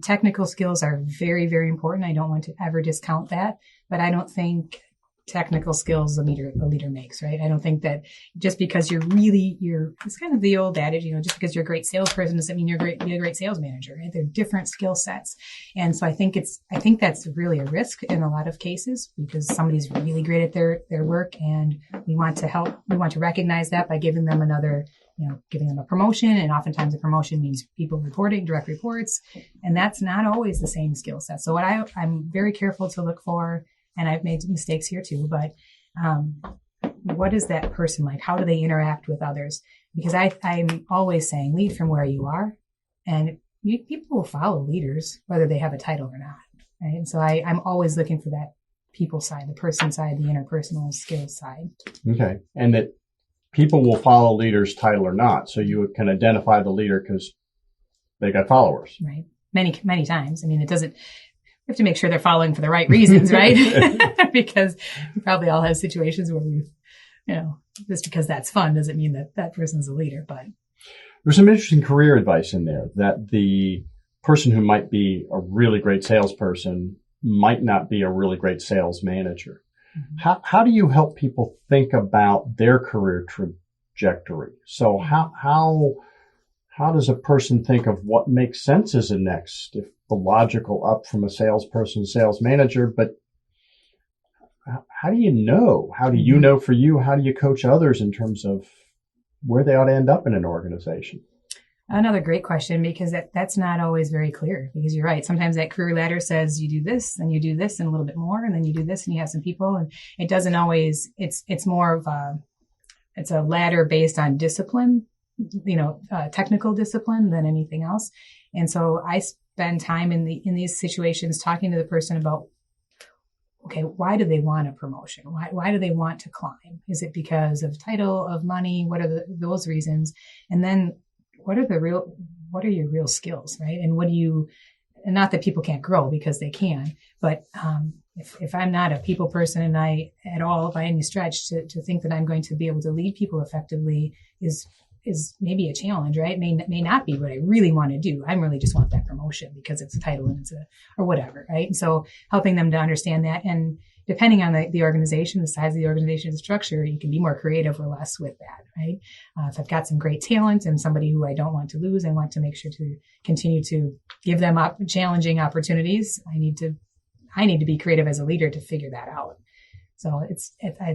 Technical skills are very, very important. I don't want to ever discount that, but I don't think technical skills a leader makes, right? I don't think that just because it's kind of the old adage, just because you're a great salesperson doesn't mean you're a great sales manager, right? They're different skill sets. And so I think that's really a risk in a lot of cases, because somebody's really great at their work, and we want to recognize that by giving them giving them a promotion. And oftentimes a promotion means people reporting, direct reports, and that's not always the same skill set. So what I'm very careful to look for, and I've made mistakes here too, but what is that person like? How do they interact with others? Because I'm always saying, lead from where you are, and people will follow leaders, whether they have a title or not. Right? And so I'm always looking for that people side, the person side, the interpersonal skills side. Okay. And that people will follow leaders, title or not. So you can identify the leader because they got followers. Right. Many times. I mean, we have to make sure they're following for the right reasons, right? Because we probably all have situations where we've, just because that's fun doesn't mean that that person's a leader, but. There's some interesting career advice in there that the person who might be a really great salesperson might not be a really great sales manager. Mm-hmm. How do you help people think about their career trajectory? So how does a person think of what makes sense as a next, if the logical up from a salesperson, sales manager, but how do you know? How do you know for you? How do you coach others in terms of where they ought to end up in an organization? Another great question, because that's not always very clear, because you're right. Sometimes that career ladder says you do this and you do this and a little bit more, and then you do this and you have some people, and it doesn't always, it's more of it's a ladder based on discipline, technical discipline than anything else. And so I spend time in these situations talking to the person about, okay, why do they want a promotion? Why do they want to climb? Is it because of title, of money? What are those reasons? And then what are your real skills, right? And and not that people can't grow, because they can, but if I'm not a people person and I at all by any stretch to think that I'm going to be able to lead people effectively is maybe a challenge, right? May not be what I really want to do. I really just want that promotion because it's a title and or whatever, right? And so helping them to understand that, and depending on the organization, the size of the organization, the structure, you can be more creative or less with that, right? If I've got some great talent and somebody who I don't want to lose, I want to make sure to continue to give them challenging opportunities. I need to be creative as a leader to figure that out. So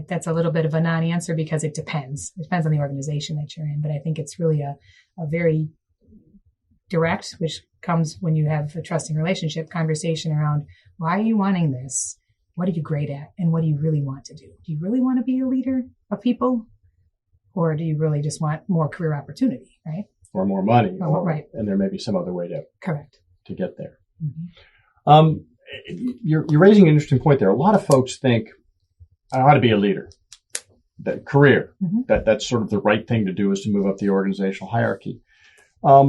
that's a little bit of a non-answer because it depends. It depends on the organization that you're in, but I think it's really a very direct, which comes when you have a trusting relationship conversation around, why are you wanting this? What are you great at? And what do you really want to do? Do you really want to be a leader of people? Or do you really just want more career opportunity, right? Or more money. Right. And there may be some other way to get there. Mm-hmm. You're raising an interesting point there. A lot of folks think, I ought to be a leader. That career, mm-hmm. that's sort of the right thing to do, is to move up the organizational hierarchy. How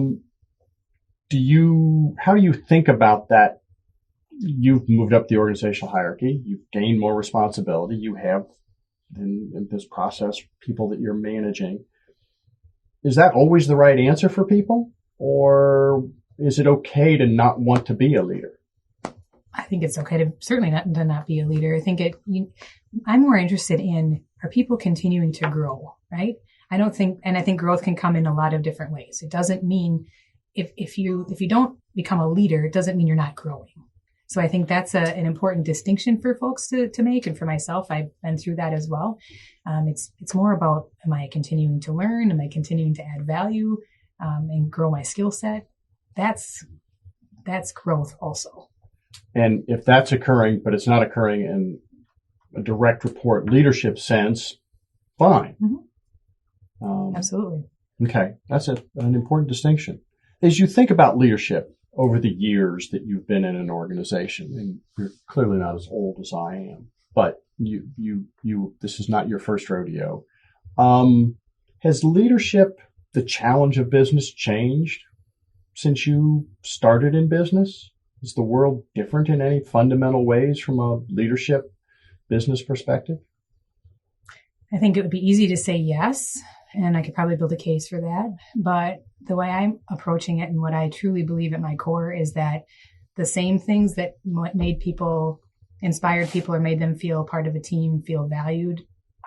do you think about that? You've moved up the organizational hierarchy. You've gained more responsibility. You have, in this process, people that you're managing. Is that always the right answer for people? Or is it okay to not want to be a leader? I think it's okay to not be a leader. I think I'm more interested in, are people continuing to grow, right? I think growth can come in a lot of different ways. It doesn't mean if you don't become a leader, it doesn't mean you're not growing. So I think that's an important distinction for folks to make. And for myself, I've been through that as well. It's more about, am I continuing to learn? Am I continuing to add value and grow my skill set? That's growth also. And if that's occurring, but it's not occurring in a direct report leadership sense, fine. Mm-hmm. Absolutely. Okay. That's an important distinction. As you think about leadership over the years that you've been in an organization, and you're clearly not as old as I am, but this is not your first rodeo. Has leadership, the challenge of business, changed since you started in business? Is the world different in any fundamental ways from a leadership business perspective? I think it would be easy to say yes, and I could probably build a case for that. But the way I'm approaching it and what I truly believe at my core is that the same things that inspired people or made them feel part of a team, feel valued.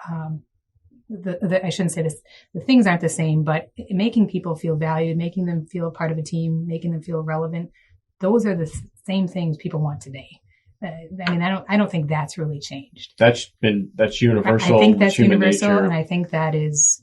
I shouldn't say this, the things aren't the same, but making people feel valued, making them feel a part of a team, making them feel relevant. Those are the same things people want today. I don't think that's really changed. That's universal. I think that's universal, nature. And I think that is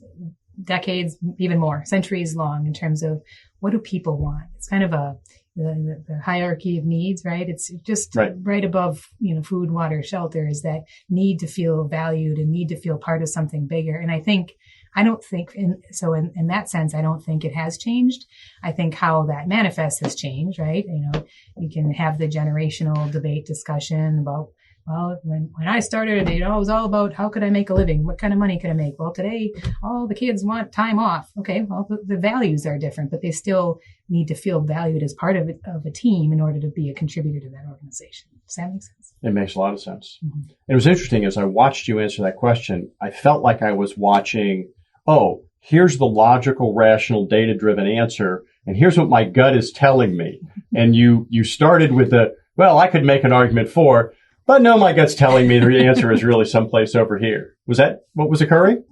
decades, even more, centuries long in terms of what do people want. It's kind of the hierarchy of needs, right? It's just right above, food, water, shelter is that need to feel valued and need to feel part of something bigger. And I don't think in that sense, I don't think it has changed. I think how that manifests has changed, right? You can have the generational debate discussion about Well, when I started, it was all about how could I make a living? What kind of money could I make? Well, today, all the kids want time off. Okay, well, the values are different, but they still need to feel valued as part of a team in order to be a contributor to that organization. Does that make sense? It makes a lot of sense. Mm-hmm. It was interesting as I watched you answer that question, I felt like I was watching, here's the logical, rational, data-driven answer, and here's what my gut is telling me. And you started with I could make an argument for, but no, my gut's telling me the answer is really someplace over here. Was that what was occurring?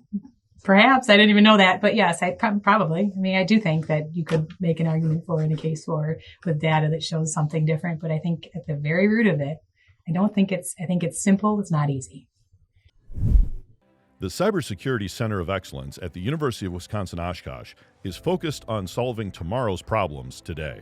Perhaps. I didn't even know that. But yes, probably. I mean, I do think that you could make an argument for and a case for with data that shows something different. But I think at the very root of it, I think it's simple. It's not easy. The Cybersecurity Center of Excellence at the University of Wisconsin-Oshkosh is focused on solving tomorrow's problems today.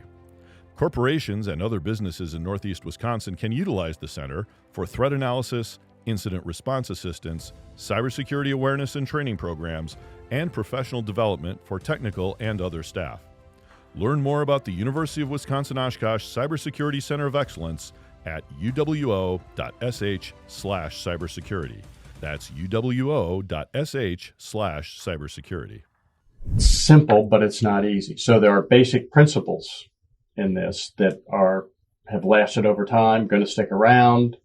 Corporations and other businesses in Northeast Wisconsin can utilize the center for threat analysis, incident response assistance, cybersecurity awareness and training programs, and professional development for technical and other staff. Learn more about the University of Wisconsin-Oshkosh Cybersecurity Center of Excellence at uwo.sh/cybersecurity. That's uwo.sh/cybersecurity. Simple, but it's not easy. So there are basic principles in this that have lasted over time, going to stick around.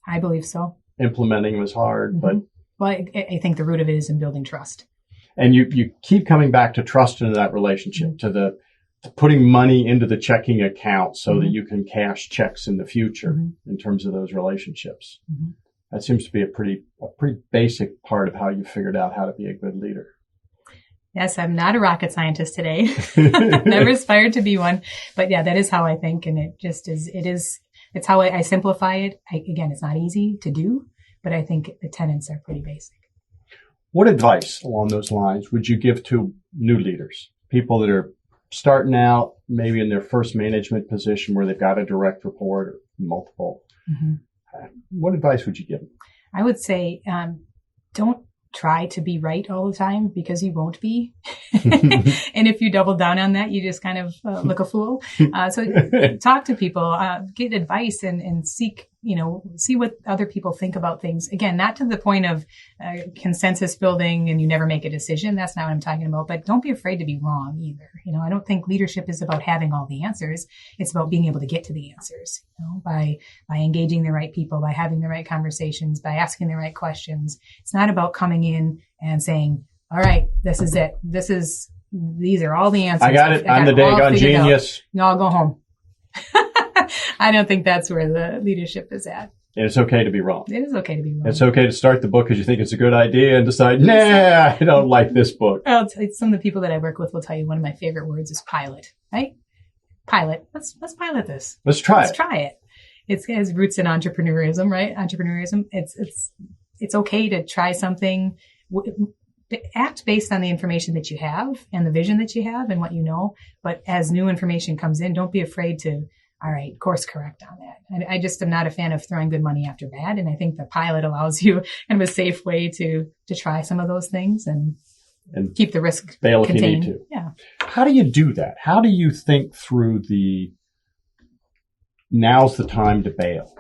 I believe so. Implementing was hard, but... Well, I think the root of it is in building trust. And you keep coming back to trust into that relationship, to putting money into the checking account so that you can cash checks in the future in terms of those relationships. That seems to be a pretty basic part of how you figured out how to be a good leader. Yes, I'm not a rocket scientist today. Never aspired to be one. But yeah, that is how I think. And it just is, it's how I simplify it. Again, it's not easy to do, but I think the tenets are pretty basic. What advice along those lines would you give to new leaders, people that are starting out, maybe in their first management position where they've got a direct report or multiple? What advice would you give them? I would say, don't try to be right all the time because you won't be. And if you double down on that, you just kind of look a fool. So talk to people, get advice and seek, see what other people think about things. Again, not to the point of consensus building and you never make a decision. That's not what I'm talking about. But don't be afraid to be wrong either. I don't think leadership is about having all the answers. It's about being able to get to the answers, by engaging the right people, by having the right conversations, by asking the right questions. It's not about coming in and saying, all right, this is it. These are all the answers. I got it. I'm the daggone genius. No, I'll go home. I don't think that's where the leadership is at. And it's okay to be wrong. It is okay to be wrong. It's okay to start the book because you think it's a good idea and decide, nah, I don't like this book. Well, some of the people that I work with will tell you one of my favorite words is pilot, right? Pilot. Let's pilot this. Let's try it. It has roots in entrepreneurism, right? Entrepreneurism. It's okay to try something. Act based on the information that you have and the vision that you have and what you know. But as new information comes in, don't be afraid to, all right, course correct on that. I just am not a fan of throwing good money after bad. And I think the pilot allows you kind of a safe way to try some of those things and keep the risk bail contained. If you need to. Yeah. How do you do that? How do you think through now's the time to bail?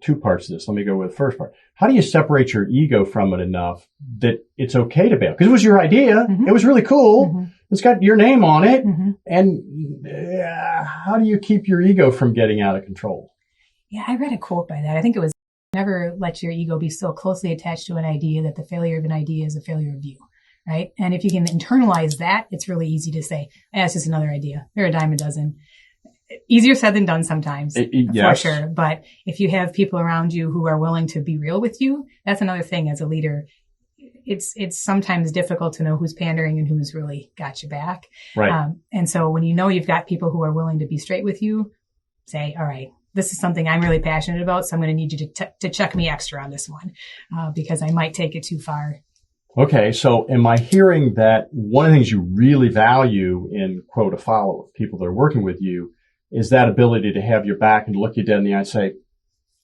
Two parts of this. Let me go with the first part. How do you separate your ego from it enough that it's okay to bail? Because it was your idea. It was really cool. It's got your name on it. And how do you keep your ego from getting out of control? Yeah, I read a quote by that. I think it was, never let your ego be so closely attached to an idea that the failure of an idea is a failure of you, right? And if you can internalize that, it's really easy to say, it's just another idea. They're a dime a dozen. Easier said than done sometimes, for sure. But if you have people around you who are willing to be real with you, that's another thing as a leader. It's sometimes difficult to know who's pandering and who's really got your back. Right. And so when you've got people who are willing to be straight with you, say, all right, this is something I'm really passionate about, so I'm going to need you to check me extra on this one because I might take it too far. Okay, so am I hearing that one of the things you really value in, quote, a follower, people that are working with you, is that ability to have your back and look you dead in the eye and say,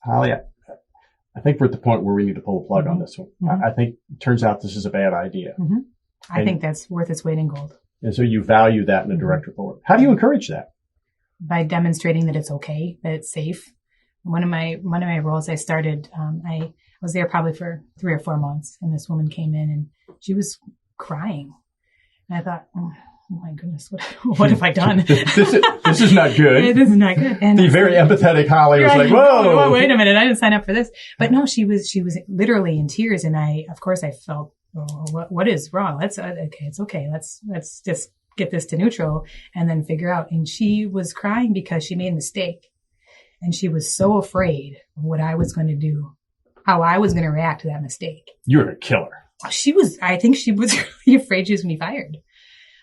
Holly, I think we're at the point where we need to pull the plug on this one. I think it turns out this is a bad idea. I think that's worth its weight in gold. And so you value that in a direct report. How do you encourage that? By demonstrating that it's okay, that it's safe. one of my roles, I started, I was there probably for 3 or 4 months, and this woman came in and she was crying. And I thought, oh my goodness, what have I done? This is not good. This is not good. And the very empathetic Holly was like, whoa, wait a minute. I didn't sign up for this. But no, she was literally in tears. And I felt, what is wrong? It's okay. Let's just get this to neutral and then figure out. And she was crying because she made a mistake. And she was so afraid of what I was going to do, how I was going to react to that mistake. You're a killer. I think she was really afraid she was going to be fired.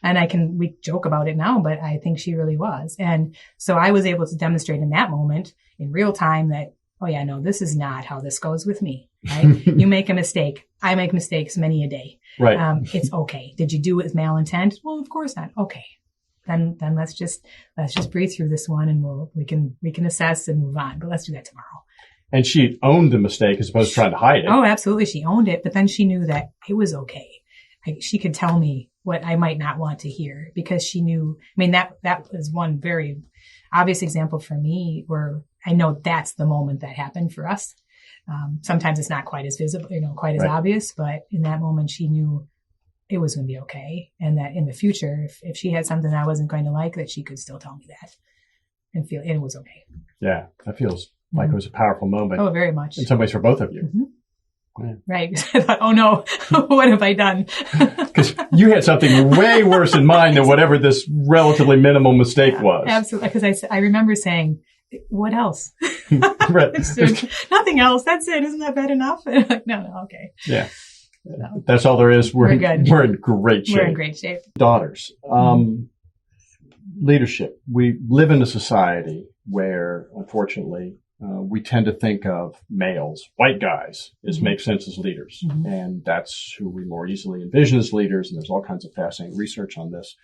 And we joke about it now, but I think she really was. And so I was able to demonstrate in that moment in real time that, oh yeah, no, this is not how this goes with me, right? You make a mistake. I make mistakes many a day. Right. It's okay. Did you do it with malintent? Well, of course not. Okay. Then let's just breathe through this one and we can assess and move on, but let's do that tomorrow. And she owned the mistake as opposed to trying to hide it. Oh, absolutely. She owned it, but then she knew that it was okay. She could tell me what I might not want to hear because she knew, I mean, that was one very obvious example for me where I know that's the moment that happened for us. Sometimes it's not quite as visible, quite as right. obvious, but in that moment she knew it was going to be okay. And that in the future, if she had something I wasn't going to like, that she could still tell me that and feel it was okay. Yeah. That feels like it was a powerful moment. Oh, very much. In some ways for both of you. Mm-hmm. Yeah. Right. I thought, oh no, what have I done? Because you had something way worse in mind than whatever this relatively minimal mistake was. Absolutely. Because I remember saying, what else? Right. Nothing else. That's it. Isn't that bad enough? Like, no, okay. Yeah. That's all there is. We're good. We're in great shape. We're in great shape. Daughters. Leadership. We live in a society where, unfortunately, we tend to think of males, white guys, as make sense as leaders. Mm-hmm. And that's who we more easily envision as leaders. And there's all kinds of fascinating research on this.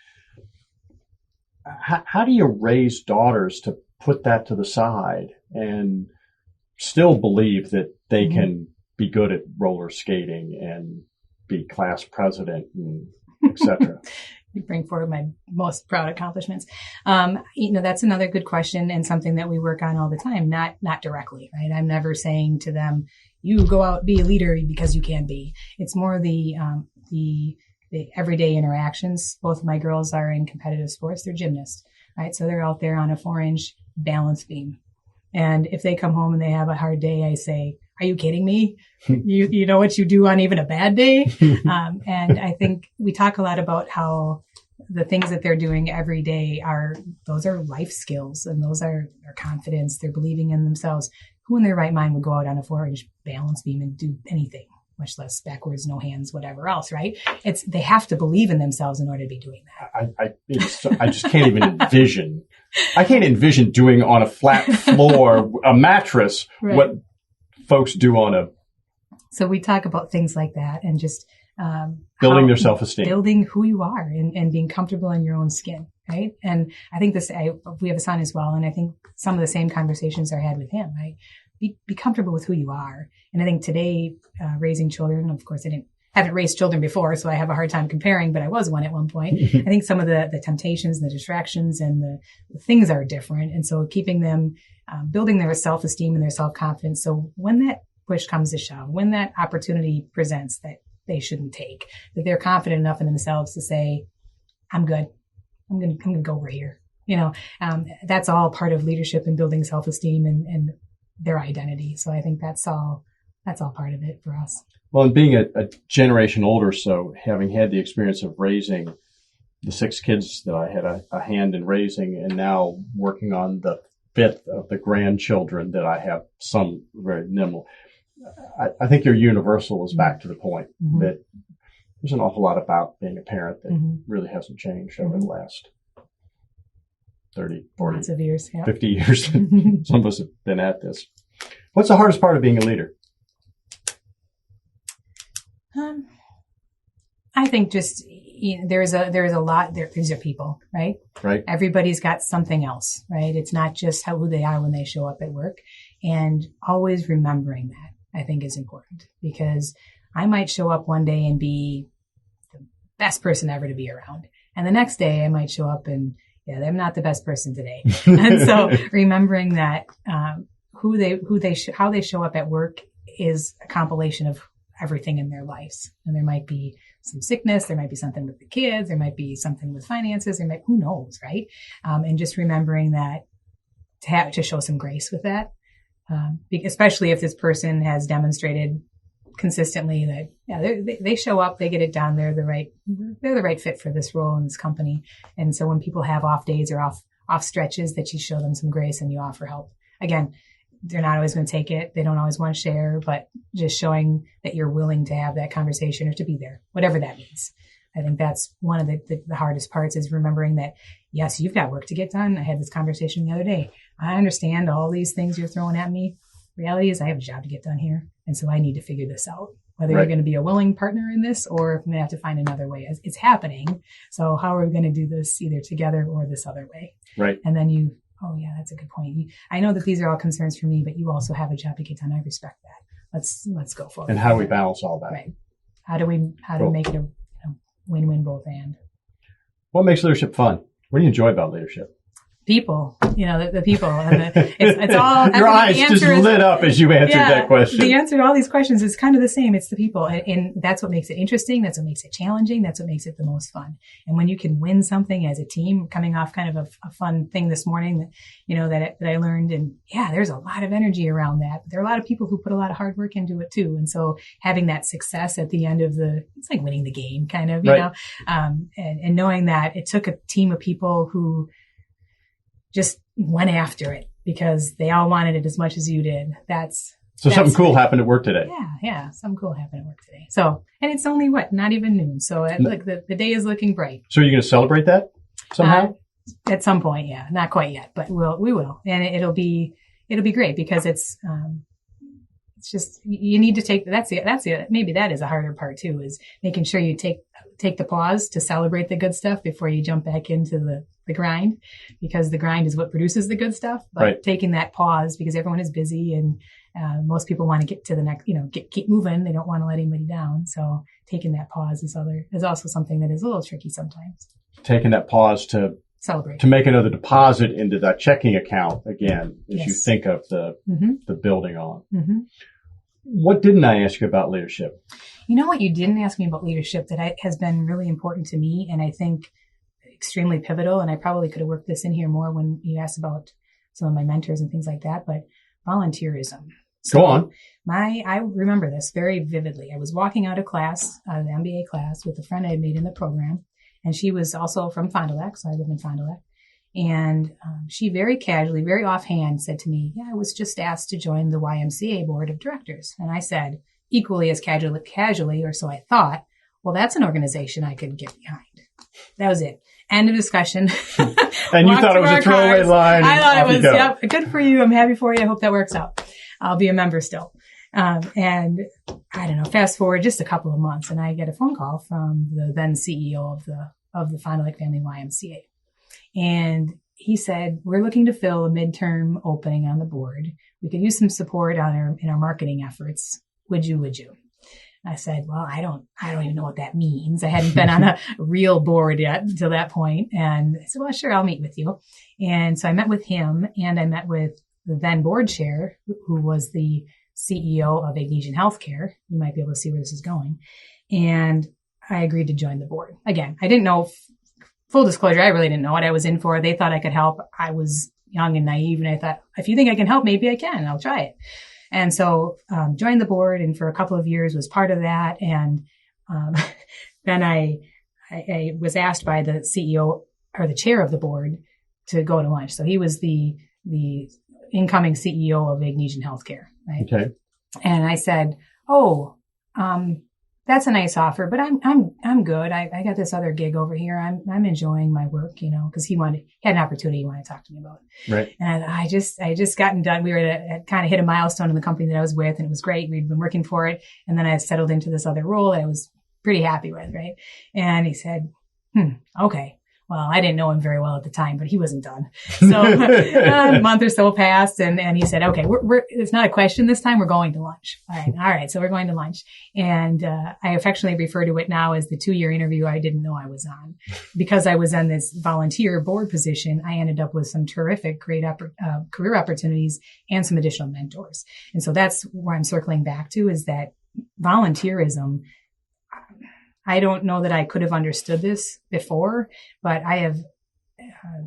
How do you raise daughters to put that to the side and still believe that they can be good at roller skating and be class president and et cetera? You bring forward my most proud accomplishments. That's another good question and something that we work on all the time, not directly, right? I'm never saying to them, you go out, be a leader because you can be. It's more the everyday interactions. Both of my girls are in competitive sports. They're gymnasts, right? So they're out there on a 4-inch balance beam. And if they come home and they have a hard day, I say, are you kidding me? You know what you do on even a bad day? And I think we talk a lot about how the things that they're doing every day those are life skills and those are their confidence. They're believing in themselves. Who in their right mind would go out on a 4-inch balance beam and do anything, much less backwards, no hands, whatever else, right? They have to believe in themselves in order to be doing that. I just can't even envision. I can't envision doing on a flat floor, a mattress, right. What folks do on a. So we talk about things like that and just building their self-esteem, building who you are and being comfortable in your own skin. Right. And I think we have a son as well. And I think some of the same conversations are had with him, right? Be comfortable with who you are. And I think today, raising children, of course, I haven't raised children before, so I have a hard time comparing, but I was one at one point. I think some of the temptations, the distractions, and the things are different. And so keeping them, building their self-esteem and their self-confidence. So when that push comes to shove, when that opportunity presents that they shouldn't take, that they're confident enough in themselves to say, I'm good. I'm going to go over here. That's all part of leadership and building self-esteem and their identity. So I think that's all part of it for us. Well, and being a generation older, so having had the experience of raising the 6 kids that I had a hand in raising, and now working on the 5th of the grandchildren that I have, some very minimal, I think your universal is back to the point that there's an awful lot about being a parent that really hasn't changed over the last 30, 40, lots of years, 50 years. Some of us have been at this. What's the hardest part of being a leader? I think just there's a lot there. These are people, right? Right. Everybody's got something else, right? It's not just who they are when they show up at work, and always remembering that I think is important, because I might show up one day and be the best person ever to be around, and the next day I might show up and I'm not the best person today. And so remembering that how they show up at work is a compilation of everything in their lives. And there might be some sickness, there might be something with the kids, there might be something with finances, who knows, right? And just remembering that to show some grace with that, especially if this person has demonstrated consistently that they show up, they get it done, they're the right fit for this role in this company. And so when people have off days or off stretches, that you show them some grace and you offer help. Again, they're not always going to take it. They don't always want to share, but just showing that you're willing to have that conversation or to be there, whatever that means. I think that's one of the hardest parts, is remembering that, yes, you've got work to get done. I had this conversation the other day. I understand all these things you're throwing at me. Reality is I have a job to get done here. And so I need to figure this out, whether you're going to be a willing partner in this, or if I'm going to have to find another way. It's happening. So how are we going to do this either together or this other way? Right. And then oh yeah, that's a good point. I know that these are all concerns for me, but you also have a job to get done. I respect that. Let's go forward. And how we balance all that. Right. How do we make it a win-win both and? What makes leadership fun? What do you enjoy about leadership? People, the people. And it's all. Your eyes just lit up as you answered that question. The answer to all these questions is kind of the same. It's the people. And that's what makes it interesting. That's what makes it challenging. That's what makes it the most fun. And when you can win something as a team, coming off kind of a fun thing this morning that I learned, and there's a lot of energy around that. But there are a lot of people who put a lot of hard work into it too. And so having that success at the end of it's like winning the game kind of, and knowing that it took a team of people who just went after it because they all wanted it as much as you did. Something cool happened at work today. Yeah. Something cool happened at work today. So, and it's only not even noon. So the day is looking bright. So are you going to celebrate that somehow? At some point. Yeah. Not quite yet, but we will. And it'll be great because it's just, you need to take, that's it. Maybe that is a harder part too, is making sure you take the pause to celebrate the good stuff before you jump back into the grind, because the grind is what produces the good stuff. But taking that pause, because everyone is busy and most people want to get to the next, keep moving. They don't want to let anybody down. So taking that pause is also something that is a little tricky sometimes. Taking that pause to celebrate, to make another deposit into that checking account again, as you think of the building on. Mm-hmm. What didn't I ask you about leadership? You know what you didn't ask me about leadership that has been really important to me, and I think extremely pivotal, and I probably could have worked this in here more when you asked about some of my mentors and things like that, but volunteerism. So go on. I remember this very vividly. I was walking out of the MBA class with a friend I had made in the program, and she was also from Fond du Lac, so I live in Fond du Lac. And she very casually, very offhand said to me, I was just asked to join the YMCA board of directors. And I said, equally as casually, or so I thought, well, that's an organization I could get behind. That was it. End of discussion. And you thought it was a throwaway line. I thought it was, good for you. I'm happy for you. I hope that works out. I'll be a member still. And I don't know, fast forward just a couple of months, and I get a phone call from the then CEO of the Fond du Lac Family YMCA. And he said, we're looking to fill a midterm opening on the board. We could use some support in our marketing efforts. Would you? I said, well, I don't even know what that means. I hadn't been on a real board yet until that point. And I said, well, sure, I'll meet with you. And so I met with him, and I met with the then board chair, who was the CEO of Agnesian Healthcare. You might be able to see where this is going. And I agreed to join the board. Again, I didn't know, full disclosure, I really didn't know what I was in for. They thought I could help. I was young and naive, and I thought, if you think I can help, maybe I can. I'll try it. And so joined the board, and for a couple of years was part of that. And then I was asked by the CEO or the chair of the board to go to lunch. So he was the incoming CEO of Agnesian Healthcare. Right? Okay. And I said, that's a nice offer, but I'm good. I got this other gig over here. I'm enjoying my work, because he had an opportunity he wanted to talk to me about. Right. And I just gotten done. We were at kind of hit a milestone in the company that I was with, and it was great. We'd been working for it. And then I settled into this other role that I was pretty happy with. Right. And he said, okay, Well, I didn't know him very well at the time, but he wasn't done. So a month or so passed, and he said, okay, it's not a question this time. We're going to lunch. All right. So we're going to lunch. And I affectionately refer to it now as the 2-year interview I didn't know I was on. Because I was on this volunteer board position, I ended up with some terrific, great career opportunities and some additional mentors. And so that's where I'm circling back to, is that volunteerism. I don't know that I could have understood this before, but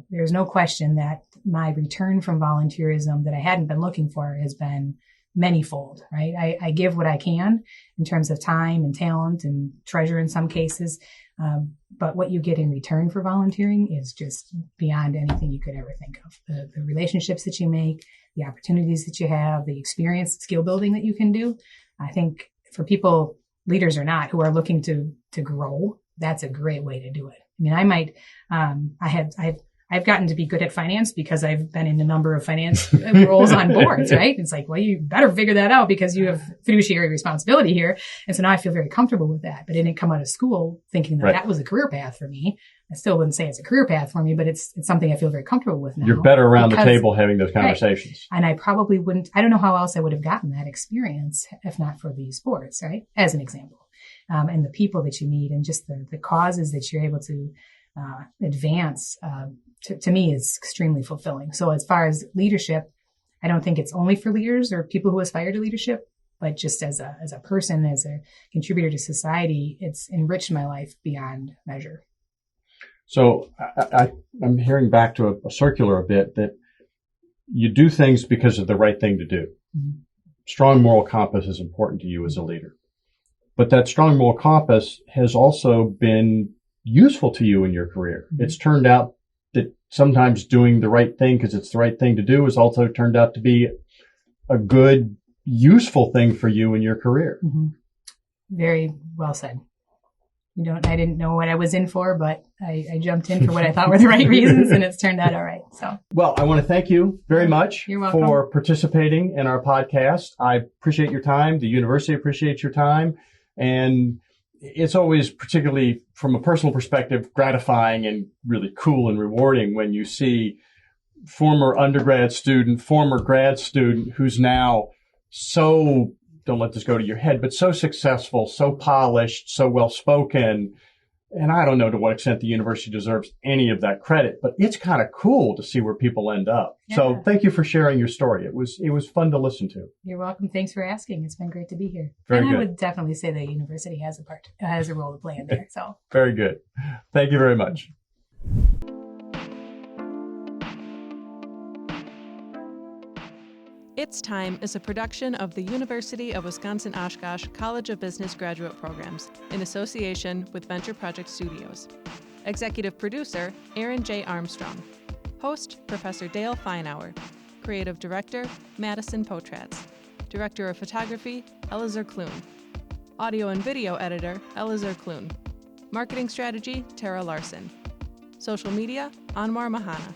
there's no question that my return from volunteerism that I hadn't been looking for has been manyfold, right? I give what I can in terms of time and talent and treasure in some cases. But what you get in return for volunteering is just beyond anything you could ever think of. The relationships that you make, the opportunities that you have, the experience, skill building that you can do. I think for people, leaders or not, who are looking to grow, that's a great way to do it. I mean, I've gotten to be good at finance because I've been in a number of finance roles on boards, right? It's like, well, you better figure that out because you have fiduciary responsibility here. And so now I feel very comfortable with that, but I didn't come out of school thinking that that was a career path for me. I still wouldn't say it's a career path for me, but it's something I feel very comfortable with now. You're better around the table having those conversations. Right. And I probably wouldn't, I don't know how else I would have gotten that experience if not for these sports, right? As an example. And the people that you meet and just the causes that you're able to advance, to me is extremely fulfilling. So as far as leadership, I don't think it's only for leaders or people who aspire to leadership, but just as a person, as a contributor to society, it's enriched my life beyond measure. So I'm hearing back to a circular a bit that you do things because of the right thing to do. Mm-hmm. Strong moral compass is important to you as a leader. But that strong moral compass has also been useful to you in your career. Mm-hmm. It's turned out that sometimes doing the right thing because it's the right thing to do has also turned out to be a good, useful thing for you in your career. Mm-hmm. Very well said. I didn't know what I was in for, but I jumped in for what I thought were the right reasons, and it's turned out all right. So, well, I want to thank you very much You're welcome. For participating in our podcast. I appreciate your time. The university appreciates your time. And it's always, particularly from a personal perspective, gratifying and really cool and rewarding when you see former undergrad student, former grad student who's now so, don't let this go to your head, but so successful, so polished, so well-spoken. And I don't know to what extent the university deserves any of that credit, but it's kind of cool to see where people end up. Yeah. So thank you for sharing your story. It was fun to listen to. You're welcome. Thanks for asking. It's been great to be here. Very good. I would definitely say the university has a role to play in there. So very good. Thank you very much. It's Time is a production of the University of Wisconsin-Oshkosh College of Business graduate programs in association with Venture Project Studios. Executive producer, Aaron J. Armstrong. Host, Professor Dale Feinauer. Creative director, Madison Potratz. Director of photography, Elazar Kloon. Audio and video editor, Elazar Kloon. Marketing strategy, Tara Larson. Social media, Anwar Mahana.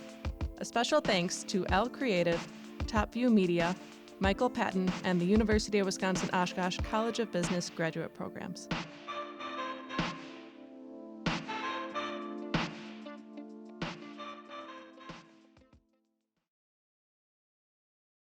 A special thanks to L Creative, Top View Media, Michael Patton, and the University of Wisconsin-Oshkosh College of Business graduate programs.